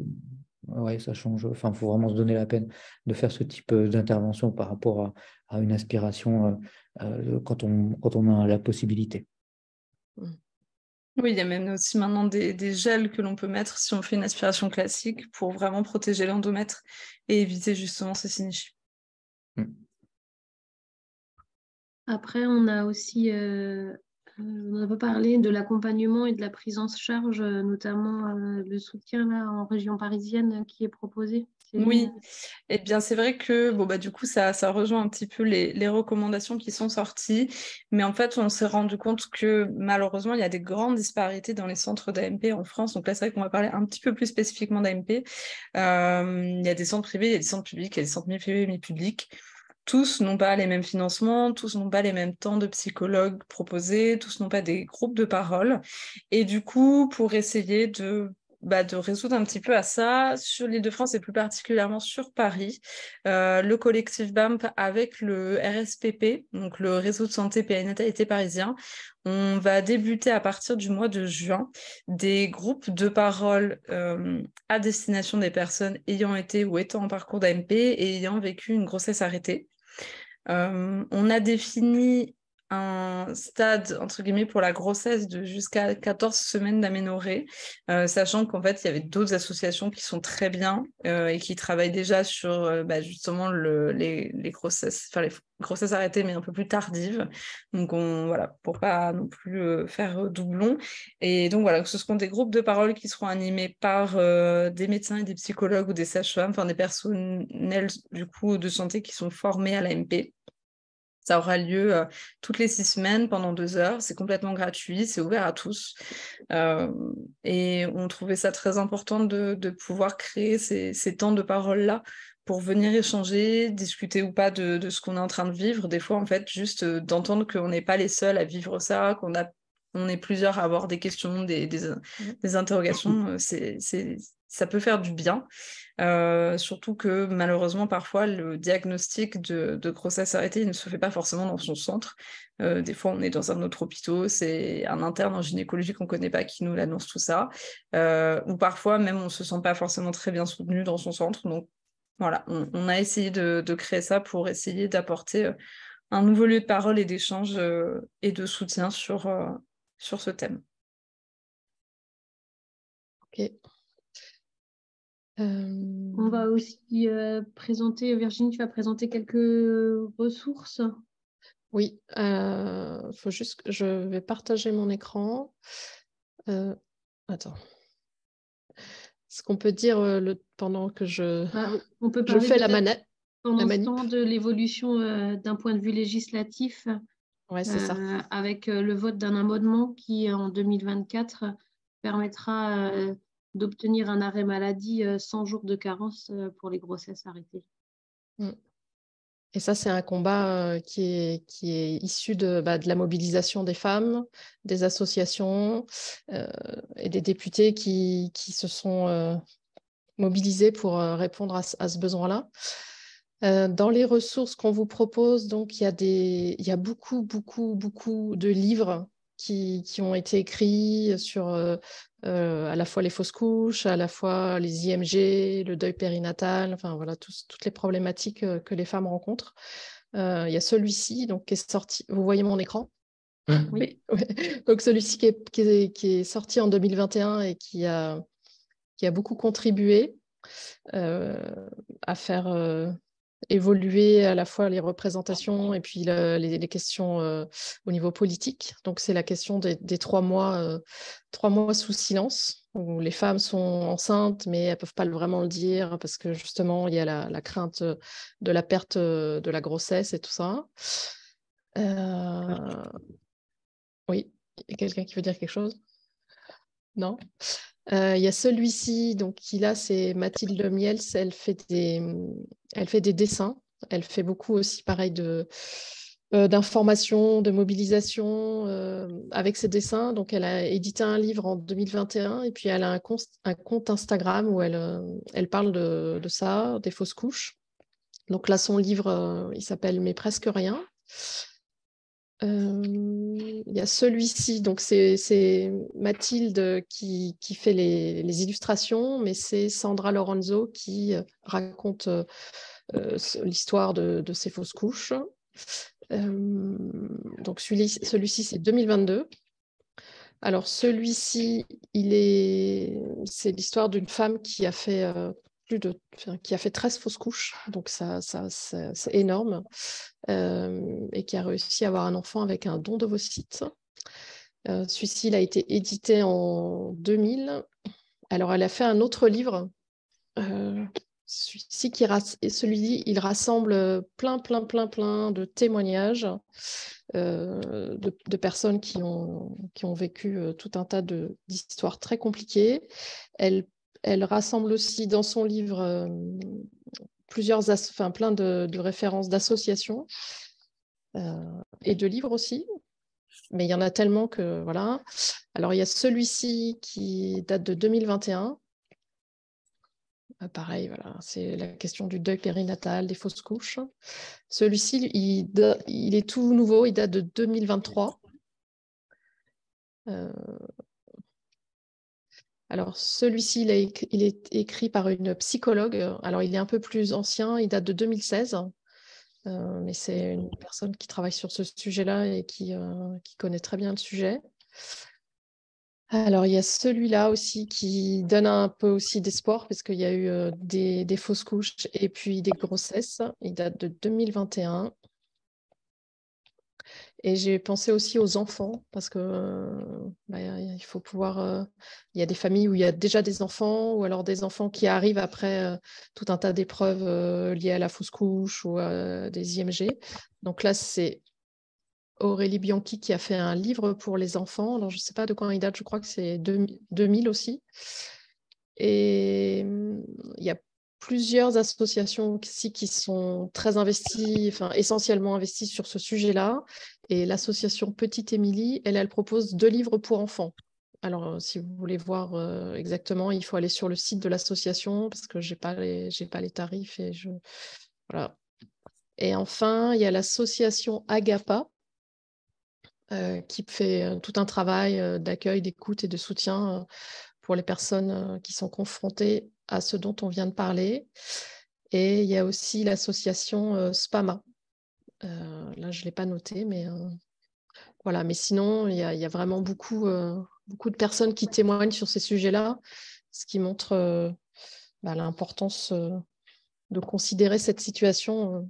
ouais, ça change. Enfin, il faut vraiment se donner la peine de faire ce type d'intervention par rapport à une aspiration quand on a la possibilité. Oui, il y a même aussi maintenant des gels que l'on peut mettre si on fait une aspiration classique pour vraiment protéger l'endomètre et éviter justement ces synéchies. Après, on a aussi on a parlé de l'accompagnement et de la prise en charge, notamment le soutien là, en région parisienne qui est proposé. Oui, eh bien c'est vrai que du coup ça rejoint un petit peu les recommandations qui sont sorties, mais en fait on s'est rendu compte que malheureusement il y a des grandes disparités dans les centres d'AMP en France. Donc là c'est vrai qu'on va parler un petit peu plus spécifiquement d'AMP. Il y a des centres privés, il y a des centres publics, il y a des centres mi-privés, mi-publics. Tous n'ont pas les mêmes financements, tous n'ont pas les mêmes temps de psychologues proposés, tous n'ont pas des groupes de parole. Et du coup, pour essayer de résoudre un petit peu à ça, sur l'Île-de-France et plus particulièrement sur Paris, le collectif BAMP avec le RSPP, donc le réseau de santé périnatalité parisien, on va débuter à partir du mois de juin des groupes de parole à destination des personnes ayant été ou étant en parcours d'AMP et ayant vécu une grossesse arrêtée. On a défini un stade, entre guillemets, pour la grossesse de jusqu'à 14 semaines d'aménorrhée, sachant qu'en fait, il y avait d'autres associations qui sont très bien et qui travaillent déjà sur justement les grossesses, enfin les grossesses arrêtées, mais un peu plus tardives. Donc, voilà, pour pas non plus faire doublon. Et donc, voilà, ce seront des groupes de parole qui seront animés par des médecins et des psychologues ou des sages-femmes, enfin des personnels, du coup, de santé qui sont formés à l'AMP. Ça aura lieu toutes les 6 semaines pendant 2 heures. C'est complètement gratuit, c'est ouvert à tous. Et on trouvait ça très important de pouvoir créer ces temps de parole-là pour venir échanger, discuter ou pas de ce qu'on est en train de vivre. Des fois, en fait, juste d'entendre qu'on n'est pas les seuls à vivre ça, on est plusieurs à avoir des questions, des interrogations. C'est ça peut faire du bien. Surtout que malheureusement, parfois, le diagnostic de grossesse arrêtée ne se fait pas forcément dans son centre. Des fois, on est dans un autre hôpital, c'est un interne en gynécologie qu'on ne connaît pas qui nous l'annonce tout ça. Ou parfois, même, on ne se sent pas forcément très bien soutenu dans son centre. Donc, voilà, on a essayé de créer ça pour essayer d'apporter un nouveau lieu de parole et d'échange et de soutien sur ce thème. Ok. On va aussi présenter, Virginie, tu vas présenter quelques ressources. Oui, faut juste que je vais partager mon écran. Attends. Ce qu'on peut dire pendant que on peut je parler fais la manette. Pendant ce temps de l'évolution d'un point de vue législatif, ouais, c'est ça. avec le vote d'un amendement qui, en 2024, permettra d'obtenir un arrêt maladie 100 jours de carence pour les grossesses arrêtées. Et ça, c'est un combat qui est issu de la mobilisation des femmes, des associations et des députés qui se sont mobilisés pour répondre à ce besoin-là. Dans les ressources qu'on vous propose, donc, il y a beaucoup de livres qui ont été écrits sur à la fois les fausses couches, à la fois les IMG, le deuil périnatal, enfin voilà, toutes les problématiques que les femmes rencontrent. Il y a celui-ci donc, qui est sorti. Vous voyez mon écran? Oui. Donc celui-ci qui est sorti en 2021 et qui a beaucoup contribué à faire évoluer à la fois les représentations et puis les questions au niveau politique. Donc, c'est la question des 3 mois sous silence, où les femmes sont enceintes, mais elles ne peuvent pas vraiment le dire parce que justement, il y a la crainte de la perte de la grossesse et tout ça. Oui, il y a quelqu'un qui veut dire quelque chose? Non? Il y a celui-ci, donc qui là, c'est Mathilde Miels, elle fait des dessins. Elle fait beaucoup aussi, pareil, d'information, de mobilisation avec ses dessins. Donc, elle a édité un livre en 2021 et puis elle a un compte Instagram où elle parle de ça, des fausses couches. Donc là, son livre, il s'appelle « Mais presque rien ». Il y a celui-ci, donc c'est Mathilde qui fait les illustrations, mais c'est Sandra Lorenzo qui raconte l'histoire de ces fausses couches. Donc celui-ci, c'est 2022. Alors celui-ci, c'est l'histoire d'une femme qui a fait qui a fait 13 fausses couches, donc c'est énorme, et qui a réussi à avoir un enfant avec un don d'ovocytes. Celui-ci, il a été édité en 2000. Alors, elle a fait un autre livre. Celui-ci, il rassemble plein de témoignages de personnes qui ont vécu tout un tas d'histoires très compliquées. Elle rassemble aussi dans son livre plein de références d'associations et de livres aussi. Mais il y en a tellement que voilà. Alors, il y a celui-ci qui date de 2021. Pareil, voilà, c'est la question du deuil périnatal, des fausses couches. Celui-ci, il est tout nouveau, il date de 2023. Alors, celui-ci, il est écrit par une psychologue. Alors, il est un peu plus ancien, il date de 2016. Mais c'est une personne qui travaille sur ce sujet-là et qui connaît très bien le sujet. Alors, il y a celui-là aussi qui donne un peu aussi d'espoir parce qu'il y a eu des fausses couches et puis des grossesses. Il date de 2021. Et j'ai pensé aussi aux enfants parce que il faut pouvoir. Il y a des familles où il y a déjà des enfants ou alors des enfants qui arrivent après tout un tas d'épreuves liées à la fausse couche ou à des IMG. Donc là, c'est Aurélie Bianchi qui a fait un livre pour les enfants. Alors, je ne sais pas de quand il date, je crois que c'est 2000 aussi. Et il y a plusieurs associations ici qui sont très investies, enfin essentiellement investies sur ce sujet-là. Et l'association Petite Émilie, elle propose 2 livres pour enfants. Alors, si vous voulez voir exactement, il faut aller sur le site de l'association parce que j'ai pas les tarifs et voilà. Et enfin, il y a l'association Agapa qui fait tout un travail d'accueil, d'écoute et de soutien pour les personnes qui sont confrontées à ce dont on vient de parler. Et il y a aussi l'association SPAMA. Là, je ne l'ai pas noté, mais voilà. Mais sinon, il y a vraiment beaucoup de personnes qui témoignent sur ces sujets-là, ce qui montre l'importance de considérer cette situation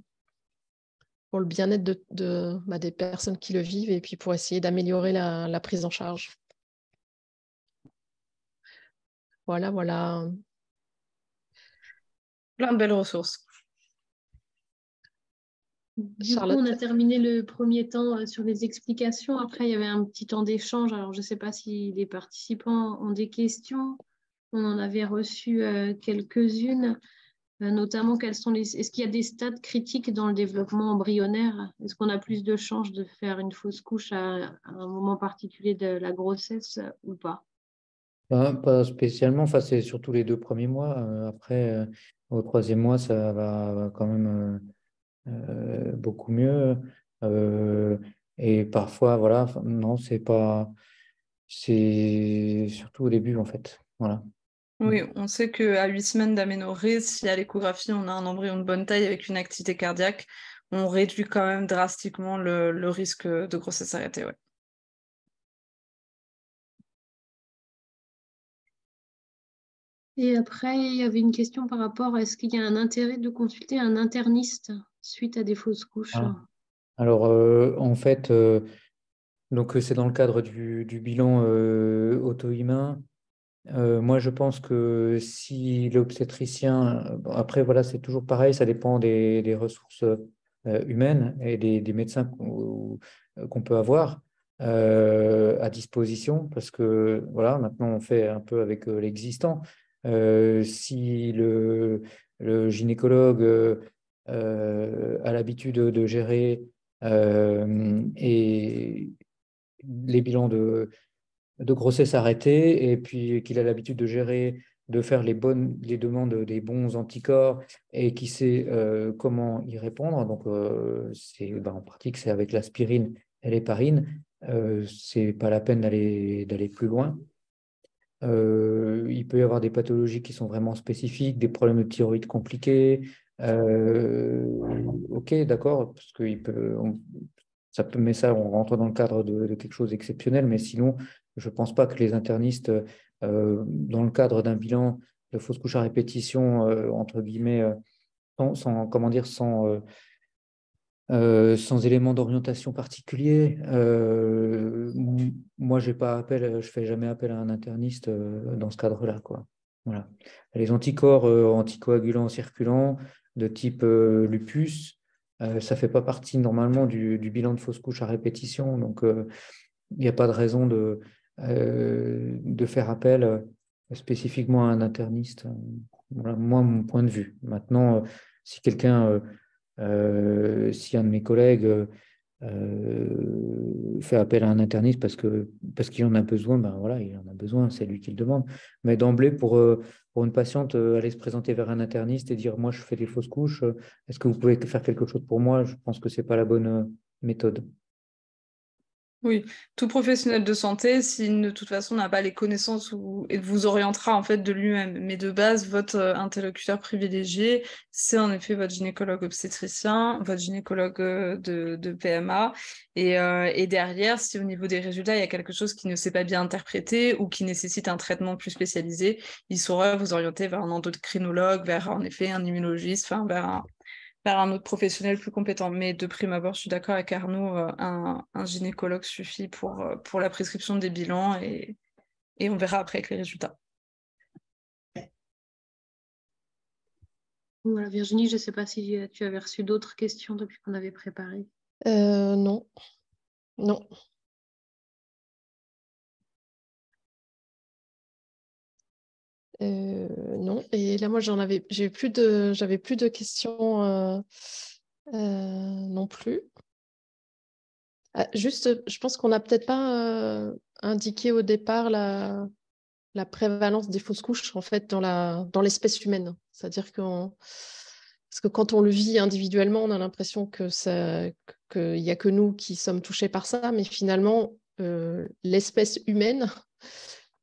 pour le bien-être des personnes qui le vivent et puis pour essayer d'améliorer la prise en charge. Voilà. Plein de belles ressources. Du coup, on a terminé le premier temps sur les explications. Après, il y avait un petit temps d'échange. Alors, je ne sais pas si les participants ont des questions. On en avait reçu quelques-unes, notamment est-ce qu'il y a des stades critiques dans le développement embryonnaire? Est-ce qu'on a plus de chances de faire une fausse couche à un moment particulier de la grossesse ou pas? Pas spécialement, enfin, c'est surtout les 2 premiers mois. Après, au 3e mois, ça va quand même beaucoup mieux. Et parfois, voilà, non, c'est surtout au début, en fait. Voilà. Oui, on sait qu'à 8 semaines d'aménorrhée, si à l'échographie, on a un embryon de bonne taille avec une activité cardiaque, on réduit quand même drastiquement le risque de grossesse arrêtée. Ouais. Et après, il y avait une question par rapport à est-ce qu'il y a un intérêt de consulter un interniste suite à des fausses couches? Alors, en fait, donc c'est dans le cadre du bilan auto-humain. Moi, je pense que si l'obstétricien, après, voilà, c'est toujours pareil, ça dépend des ressources humaines et des médecins qu'on peut avoir à disposition, parce que, voilà, maintenant, on fait un peu avec l'existant. Si le gynécologue a l'habitude de gérer et les bilans de grossesse arrêtée et puis qu'il a l'habitude de gérer, de faire les demandes des bons anticorps et qui sait comment y répondre. Donc, en pratique, c'est avec l'aspirine et l'héparine. C'est pas la peine d'aller plus loin. Il peut y avoir des pathologies qui sont vraiment spécifiques, des problèmes de thyroïde compliqués. Ok, d'accord, parce qu'il peut, mais ça, on rentre dans le cadre de quelque chose d'exceptionnel, mais sinon, je ne pense pas que les internistes, dans le cadre d'un bilan de fausse couche à répétition, entre guillemets, sans élément d'orientation particulier, moi, je ne fais jamais appel à un interniste dans ce cadre-là, quoi. Voilà. Les anticorps anticoagulants circulants de type lupus, ça ne fait pas partie normalement du bilan de fausse couche à répétition. Donc, il n'y a pas de raison de faire appel spécifiquement à un interniste. Voilà, moi, mon point de vue. Maintenant, si si un de mes collègues fait appel à un interniste parce qu'il en a besoin, ben voilà, il en a besoin, c'est lui qui le demande. Mais d'emblée, pour une patiente, aller se présenter vers un interniste et dire, moi, je fais des fausses couches, est-ce que vous pouvez faire quelque chose pour moi? Je pense que ce n'est pas la bonne méthode. Oui, tout professionnel de santé, s'il de toute façon n'a pas les connaissances et vous orientera en fait de lui-même. Mais de base, votre interlocuteur privilégié, c'est en effet votre gynécologue obstétricien, votre gynécologue de PMA. Et derrière, si au niveau des résultats, il y a quelque chose qui ne s'est pas bien interprété ou qui nécessite un traitement plus spécialisé, il saura vous orienter vers un endocrinologue, vers en effet un immunologiste, enfin vers un autre professionnel plus compétent. Mais de prime abord, je suis d'accord avec Arnaud, un gynécologue suffit pour la prescription des bilans et on verra après avec les résultats. Voilà, Virginie, je ne sais pas si tu avais reçu d'autres questions depuis qu'on avait préparé. Non. Non. Non. Et là, moi, j'avais plus de questions non plus. Juste, je pense qu'on n'a peut-être pas indiqué au départ la prévalence des fausses couches en fait dans l'espèce humaine. C'est-à-dire parce que quand on le vit individuellement, on a l'impression qu'il n'y a que nous qui sommes touchés par ça, mais finalement, l'espèce humaine,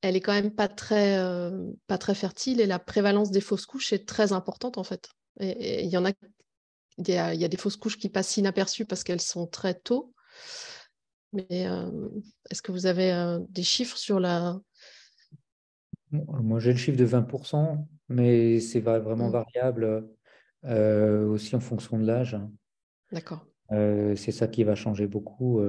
elle est quand même pas très fertile et la prévalence des fausses couches est très importante en fait. Et il y a des fausses couches qui passent inaperçues parce qu'elles sont très tôt. Mais est-ce que vous avez des chiffres sur la... Moi, j'ai le chiffre de 20%, mais c'est vraiment variable aussi en fonction de l'âge. D'accord. C'est ça qui va changer beaucoup.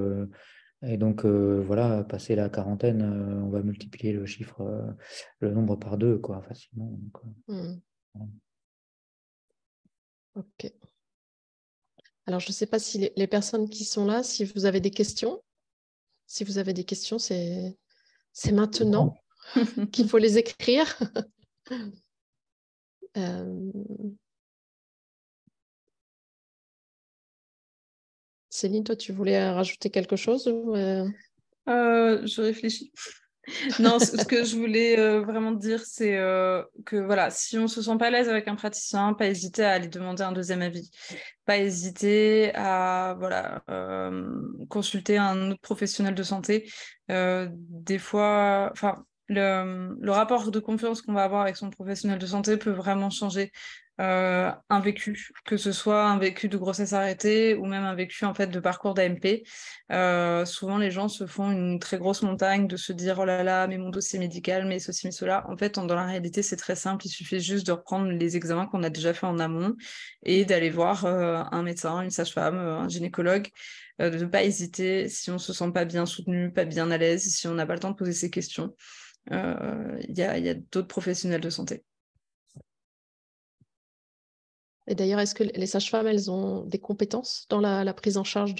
Et donc, voilà, passer la quarantaine, on va multiplier le nombre par 2, quoi, facilement. Donc, Voilà. voilà. Ok. Alors, je ne sais pas si les personnes qui sont là, si vous avez des questions. Si vous avez des questions, c'est maintenant qu'il faut les écrire. Céline, toi, tu voulais rajouter quelque chose ou, Je réfléchis. Non, ce que je voulais vraiment dire, c'est que voilà, si on se sent pas à l'aise avec un praticien, pas hésiter à aller demander un deuxième avis, pas hésiter à voilà consulter un autre professionnel de santé. Des fois, enfin, le rapport de confiance qu'on va avoir avec son professionnel de santé peut vraiment changer un vécu, que ce soit un vécu de grossesse arrêtée ou même un vécu en fait de parcours d'AMP. Souvent, les gens se font une très grosse montagne de se dire oh là là, mais mon dossier médical, mais ceci, mais cela. En fait, dans la réalité, c'est très simple. Il suffit juste de reprendre les examens qu'on a déjà fait en amont et d'aller voir un médecin, une sage-femme, un gynécologue. De ne pas hésiter si on se sent pas bien soutenu, pas bien à l'aise, si on n'a pas le temps de poser ces questions. Il y a d'autres professionnels de santé. Et d'ailleurs, est-ce que les sages-femmes, elles ont des compétences dans la prise en charge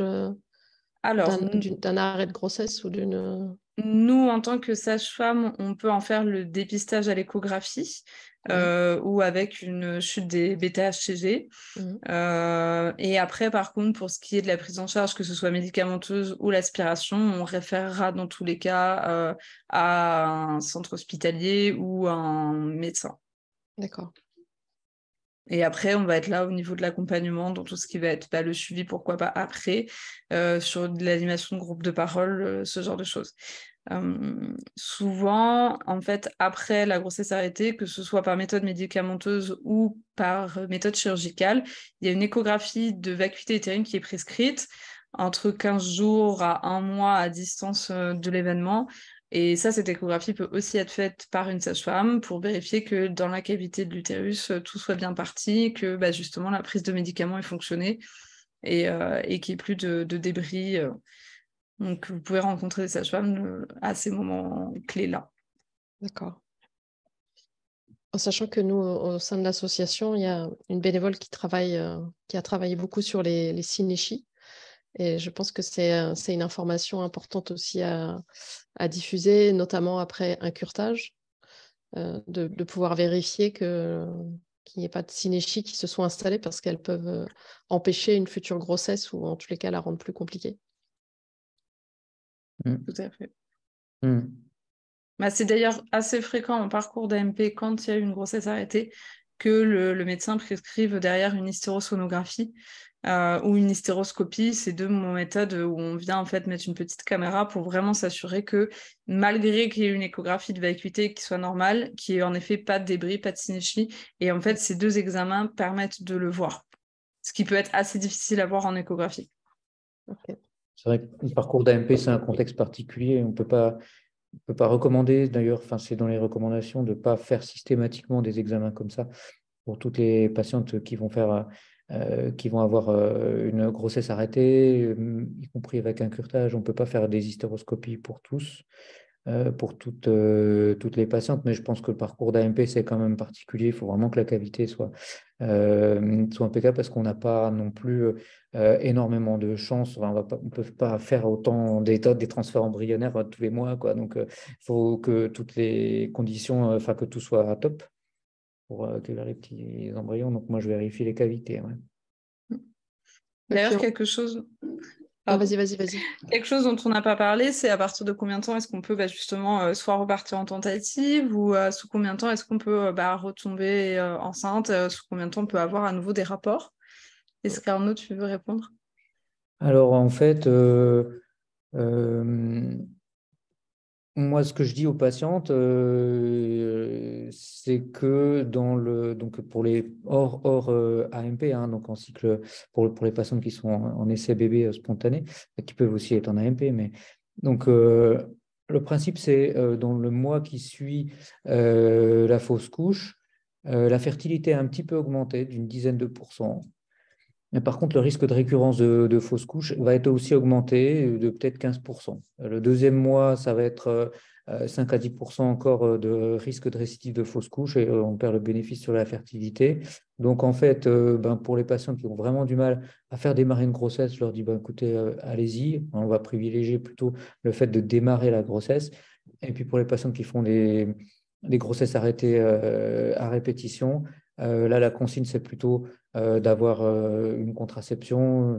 Alors, d'un arrêt de grossesse ou d'une... nous, en tant que sage-femme, on peut en faire le dépistage à l'échographie ou avec une chute des bêta-HCG. Et après, par contre, pour ce qui est de la prise en charge, que ce soit médicamenteuse ou l'aspiration, on référera dans tous les cas à un centre hospitalier ou à un médecin. D'accord. Et après, on va être là au niveau de l'accompagnement, dans tout ce qui va être le suivi, pourquoi pas après, sur de l'animation de groupe de parole, ce genre de choses. Souvent, en fait, après la grossesse arrêtée, que ce soit par méthode médicamenteuse ou par méthode chirurgicale, il y a une échographie de vacuité utérine qui est prescrite entre 15 jours à 1 mois à distance de l'événement. Et ça, cette échographie peut aussi être faite par une sage-femme pour vérifier que dans la cavité de l'utérus, tout soit bien parti, que justement la prise de médicaments ait fonctionné et qu'il n'y ait plus de débris. Donc, vous pouvez rencontrer des sages-femmes à ces moments clés-là. D'accord. En sachant que nous, au sein de l'association, il y a une bénévole qui a travaillé beaucoup sur les synéchies. Et je pense que c'est une information importante aussi à diffuser, notamment après un curetage, de pouvoir vérifier qu'il n'y ait pas de synéchies qui se sont installées parce qu'elles peuvent empêcher une future grossesse ou en tous les cas la rendre plus compliquée. Tout à fait. C'est d'ailleurs assez fréquent en parcours d'AMP quand il y a une grossesse arrêtée que le médecin prescrive derrière une hystérosonographie ou une hystéroscopie. C'est deux méthodes où on vient en fait mettre une petite caméra pour vraiment s'assurer que malgré qu'il y ait une échographie de vacuité qui soit normale, qu'il n'y ait en effet pas de débris, pas de synéchie, et en fait ces deux examens permettent de le voir, ce qui peut être assez difficile à voir en échographie. Okay. C'est vrai que le parcours d'AMP, c'est un contexte particulier. On ne peut pas recommander, d'ailleurs, c'est dans les recommandations, de ne pas faire systématiquement des examens comme ça pour toutes les patientes qui vont avoir une grossesse arrêtée, y compris avec un curetage. On ne peut pas faire des hystéroscopies pour tous, pour toutes les patientes, mais je pense que le parcours d'AMP, c'est quand même particulier. Il faut vraiment que la cavité soit impeccable parce qu'on n'a pas non plus énormément de chance. On ne peut pas faire autant des transferts embryonnaires tous les mois, quoi. Donc, il faut que toutes les conditions, que tout soit à top pour accueillir les petits embryons. Donc, moi, je vérifie les cavités. Ouais. D'ailleurs, quelque chose Vas-y. Quelque chose dont on n'a pas parlé, c'est à partir de combien de temps est-ce qu'on peut justement soit repartir en tentative ou sous combien de temps est-ce qu'on peut retomber enceinte, sous combien de temps on peut avoir à nouveau des rapports. Est-ce qu'Arnaud, tu veux répondre? Alors, en fait, moi, ce que je dis aux patientes, c'est que donc pour les hors AMP, hein, donc en cycle, pour les patientes qui sont en essai bébé spontané, qui peuvent aussi être en AMP, mais donc le principe, c'est dans le mois qui suit la fausse couche, la fertilité a un petit peu augmenté d'une dizaine de pourcents. Mais par contre, le risque de récurrence de fausse couche va être aussi augmenté de peut-être 15%. Le deuxième mois, ça va être 5 à 10% encore de risque de récidive de fausse couche et on perd le bénéfice sur la fertilité. Donc, en fait, pour les patients qui ont vraiment du mal à faire démarrer une grossesse, je leur dis, écoutez, allez-y, on va privilégier plutôt le fait de démarrer la grossesse. Et puis, pour les patients qui font des grossesses arrêtées à répétition, là, la consigne, c'est plutôt d'avoir une contraception,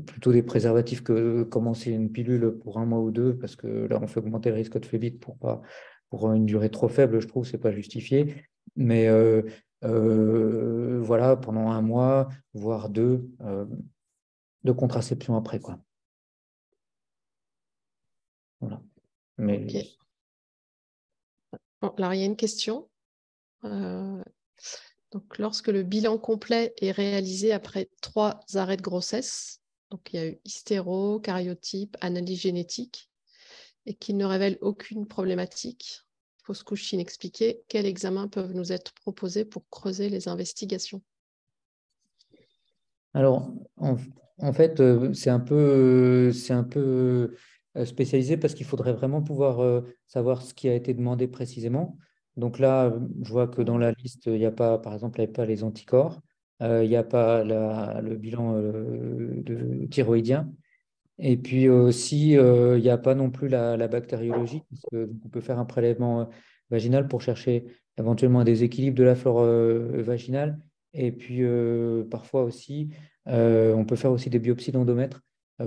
plutôt des préservatifs que commencer une pilule pour 1 mois ou 2, parce que là, on fait augmenter le risque de phlébite pour une durée trop faible, je trouve, c'est pas justifié. Mais voilà, pendant 1 mois, voire 2, de contraception après, quoi. Voilà. Mais Ok. Bon, alors, il y a une question. Donc, lorsque le bilan complet est réalisé après 3 arrêts de grossesse, donc il y a eu hystéro, cariotype, analyse génétique, et qu'il ne révèle aucune problématique, fausse couche inexpliquée, quels examens peuvent nous être proposés pour creuser les investigations? alors, en fait, c'est un peu spécialisé parce qu'il faudrait vraiment pouvoir savoir ce qui a été demandé précisément. Donc là, je vois que dans la liste, il n'y a pas, par exemple, il n'y a pas les anticorps, il n'y a pas le bilan thyroïdien. Et puis aussi, il n'y a pas non plus la bactériologie, parce que on peut faire un prélèvement vaginal pour chercher éventuellement un déséquilibre de la flore vaginale. Et puis parfois aussi, on peut faire aussi des biopsies d'endomètre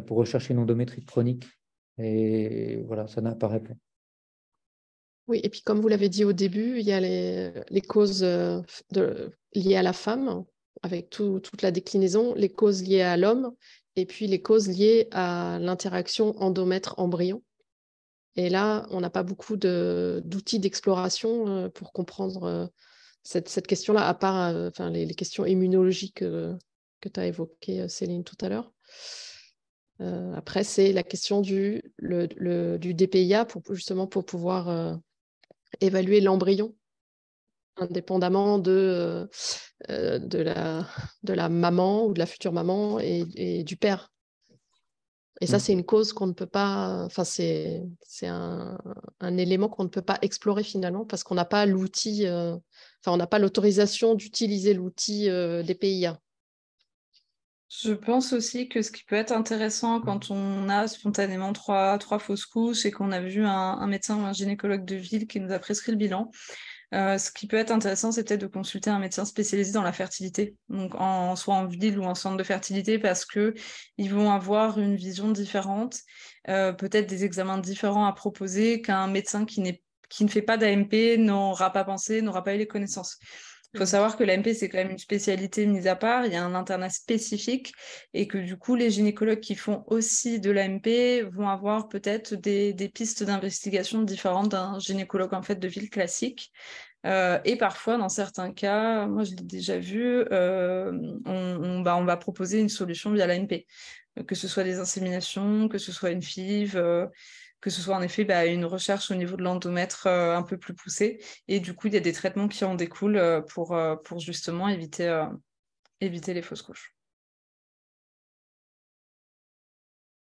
pour rechercher une endométrite chronique. Et voilà, ça n'apparaît pas. Oui, et puis comme vous l'avez dit au début, il y a les causes liées à la femme, avec toute la déclinaison, les causes liées à l'homme, et puis les causes liées à l'interaction endomètre-embryon. Et là, on n'a pas beaucoup d'outils d'exploration pour comprendre cette question-là, à part les questions immunologiques que tu as évoquées, Céline, tout à l'heure. Après, c'est la question du DPIA, justement pour pouvoir évaluer l'embryon indépendamment de la maman ou de la future maman et du père. Et ça, c'est une cause qu'on ne peut pas, c'est un élément qu'on ne peut pas explorer finalement parce qu'on n'a pas l'outil, on n'a pas l'autorisation d'utiliser l'outil des PIA. Je pense aussi que ce qui peut être intéressant quand on a spontanément trois fausses couches et qu'on a vu un médecin ou un gynécologue de ville qui nous a prescrit le bilan, ce qui peut être intéressant, c'est peut-être de consulter un médecin spécialisé dans la fertilité, donc soit en ville ou en centre de fertilité, parce qu'ils vont avoir une vision différente, peut-être des examens différents à proposer qu'un médecin qui ne fait pas d'AMP n'aura pas pensé, n'aura pas eu les connaissances. Il faut savoir que l'AMP, c'est quand même une spécialité mise à part, il y a un internat spécifique et que du coup, les gynécologues qui font aussi de l'AMP vont avoir peut-être des pistes d'investigation différentes d'un gynécologue en fait de ville classique. Et parfois, dans certains cas, moi je l'ai déjà vu, on va proposer une solution via l'AMP, que ce soit des inséminations, que ce soit une FIV, que ce soit en effet une recherche au niveau de l'endomètre un peu plus poussée. Et du coup, il y a des traitements qui en découlent pour justement éviter les fausses couches.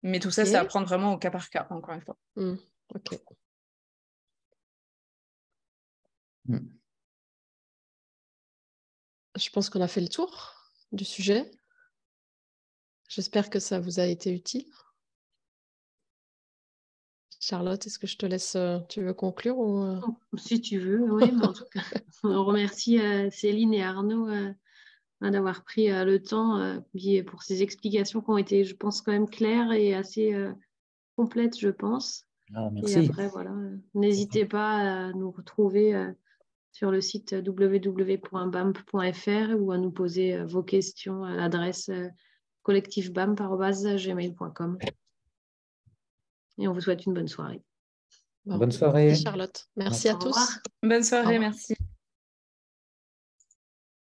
Mais tout ça, c'est à prendre vraiment au cas par cas, encore une fois. Ok. Je pense qu'on a fait le tour du sujet. J'espère que ça vous a été utile. Charlotte, est-ce que je te laisse, tu veux conclure ou... Si tu veux, oui, mais en tout cas, on remercie Céline et Arnaud d'avoir pris le temps pour ces explications qui ont été, je pense, quand même claires et assez complètes, je pense. Ah, Et merci. après, voilà, n'hésitez pas à nous retrouver sur le site www.bamp.fr ou à nous poser vos questions à l'adresse collectivebamp@gmail.com. Et on vous souhaite une bonne soirée. Bon, Bonne soirée. merci Charlotte. Merci à Au revoir. tous. Bonne soirée, revoir. merci.